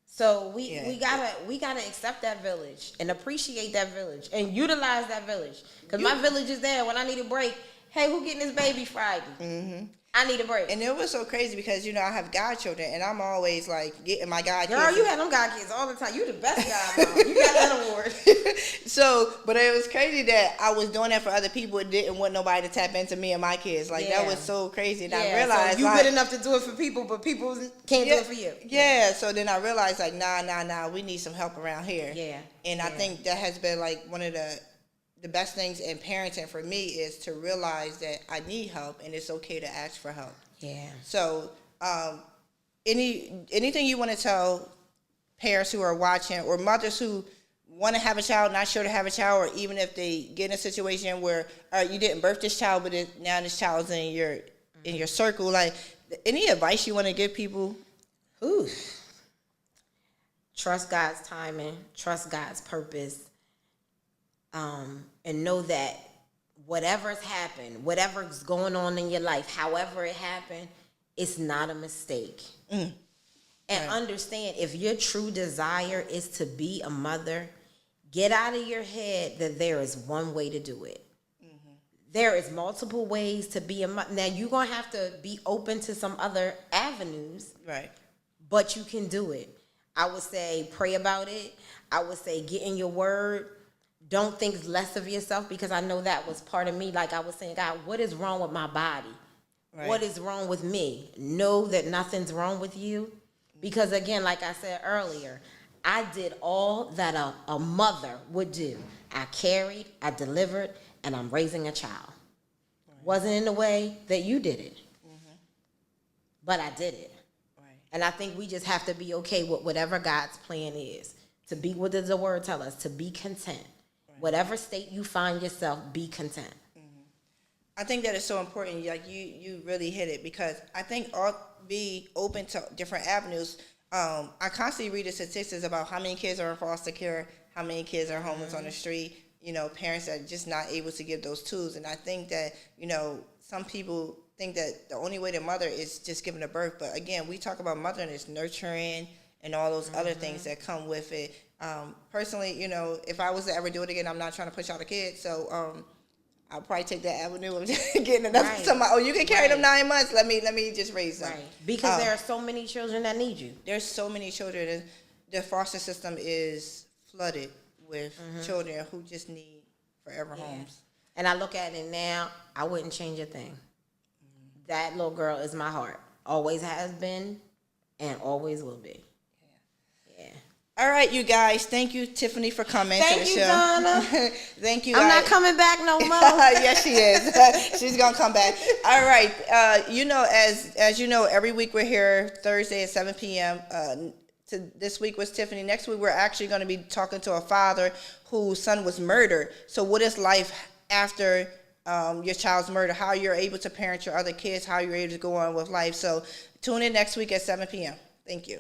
Speaker 3: So we gotta accept that village and appreciate that village and utilize that village. Because my village is there when I need a break. Hey, who getting this baby Friday? Mm-hmm. I need a break.
Speaker 2: And it was so crazy because, I have godchildren, and I'm always, like, getting my godkids.
Speaker 3: Girl, you had them godkids all the time. You the best godmom. You got that award.
Speaker 2: But it was crazy that I was doing that for other people and didn't want nobody to tap into me and my kids. Like, that was so crazy. And I realized,
Speaker 3: so you good enough to do it for people, but people can't do it for you.
Speaker 2: Yeah, so then I realized, like, nah, we need some help around here.
Speaker 3: Yeah.
Speaker 2: And I think that has been, like, one of the best things in parenting for me is to realize that I need help and it's okay to ask for help.
Speaker 3: Yeah.
Speaker 2: So, anything you want to tell parents who are watching or mothers who want to have a child, not sure to have a child, or even if they get in a situation where you didn't birth this child, but now this child's in your circle, like, any advice you want to give people?
Speaker 3: Ooh. Trust God's timing. Trust God's purpose. And know that whatever's happened, whatever's going on in your life, however it happened, it's not a mistake. And understand, if your true desire is to be a mother, get out of your head that there is one way to do it. Mm-hmm. There is multiple ways to be a mother. Now, you're going to have to be open to some other avenues.
Speaker 2: Right.
Speaker 3: But you can do it. I would say pray about it. I would say get in your word. Don't think less of yourself, because I know that was part of me. Like I was saying, God, what is wrong with my body? Right. What is wrong with me? Know that nothing's wrong with you. Because again, like I said earlier, I did all that a mother would do. I carried, I delivered, and I'm raising a child. Right. Wasn't in the way that you did it. Mm-hmm. But I did it. Right. And I think we just have to be okay with whatever God's plan is. To be, what does the word tell us? To be content. Whatever state you find yourself, be content.
Speaker 2: Mm-hmm. I think that is so important. Like you really hit it, because I think be open to different avenues. I constantly read the statistics about how many kids are in foster care, how many kids are homeless on the street. Parents that are just not able to give those tools. And I think that some people think that the only way to mother is just giving a birth. But again, we talk about mothering as nurturing and all those other things that come with it. Personally, if I was to ever do it again, I'm not trying to push out a kid, so I'll probably take that avenue of getting enough. Somebody, you can carry them 9 months. Let me just raise them.
Speaker 3: Right. Because there are so many children that need you.
Speaker 2: There's so many children, and the foster system is flooded with children who just need forever homes.
Speaker 3: And I look at it now, I wouldn't change a thing. That little girl is my heart. Always has been, and always will be.
Speaker 2: All right, you guys. Thank you, Tiffany, for coming to the show.
Speaker 3: Donna.
Speaker 2: Thank you.
Speaker 3: I'm not coming back no more.
Speaker 2: Yes, she is. She's gonna come back. All right. As you know, every week we're here Thursday at 7 p.m. This week was Tiffany. Next week we're actually going to be talking to a father whose son was murdered. So, what is life after your child's murder? How you're able to parent your other kids? How you're able to go on with life? So, tune in next week at 7 p.m. Thank you.